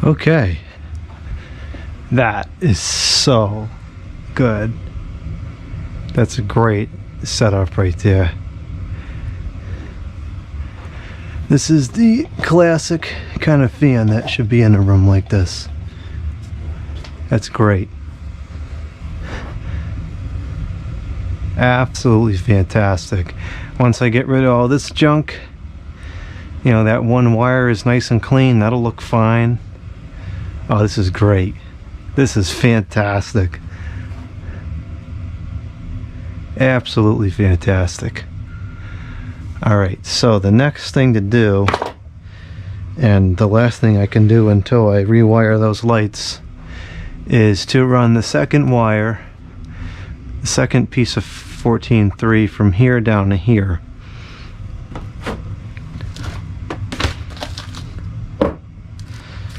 Okay. That is so good. That's a great setup right there. This is the classic kind of fan that should be in a room like this. That's great. Absolutely fantastic. Once I get rid of all this junk, you know, that one wire is nice and clean. That'll look fine. Oh, this is great. This is fantastic. Absolutely fantastic. Alright, so the next thing to do, and the last thing I can do until I rewire those lights, is to run the second wire, the second piece of 14.3 from here down to here.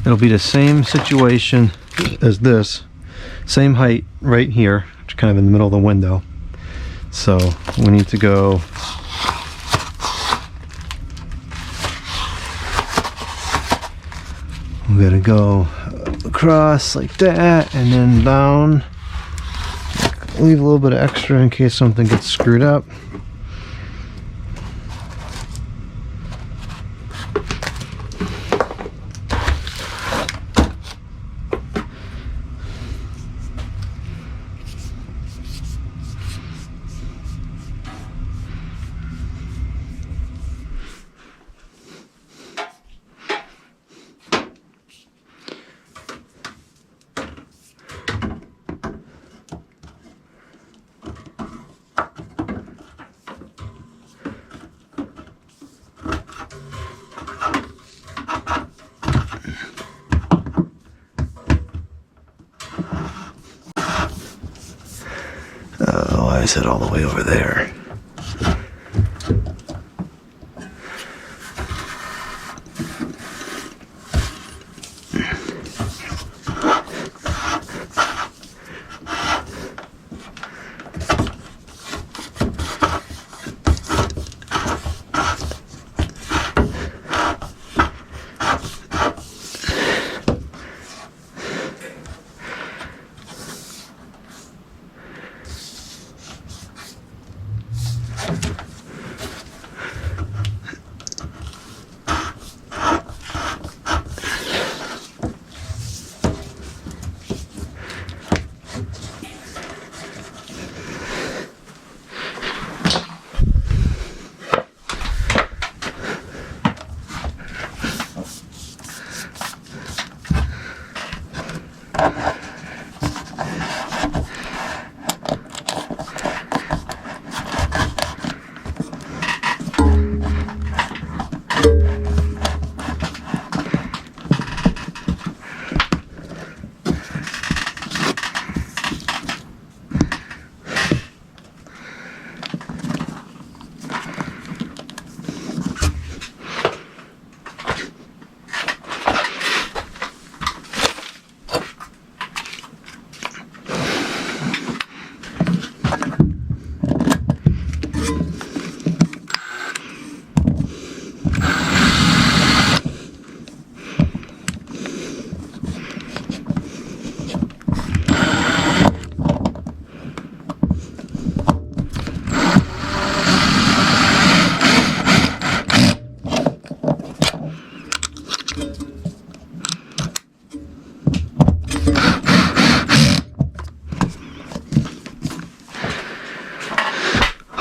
It'll be the same situation as this, same height right here, which is kind of in the middle of the window. So we need to go we gotta go across like that and then down. Leave a little bit of extra in case something gets screwed up. Why is it all the way over there?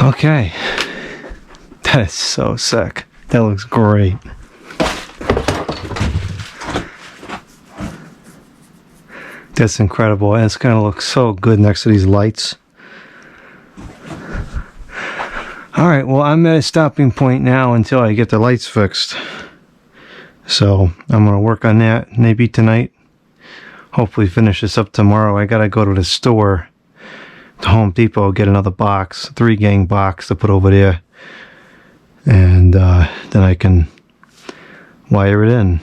Okay, that is so sick. That looks great. That's incredible, and it's gonna look so good next to these lights. Alright, well, I'm at a stopping point now until I get the lights fixed. So I'm gonna work on that maybe tonight. Hopefully finish this up tomorrow. I gotta go to the store, to Home Depot, get another box, 3-gang box to put over there, and then I can wire it in.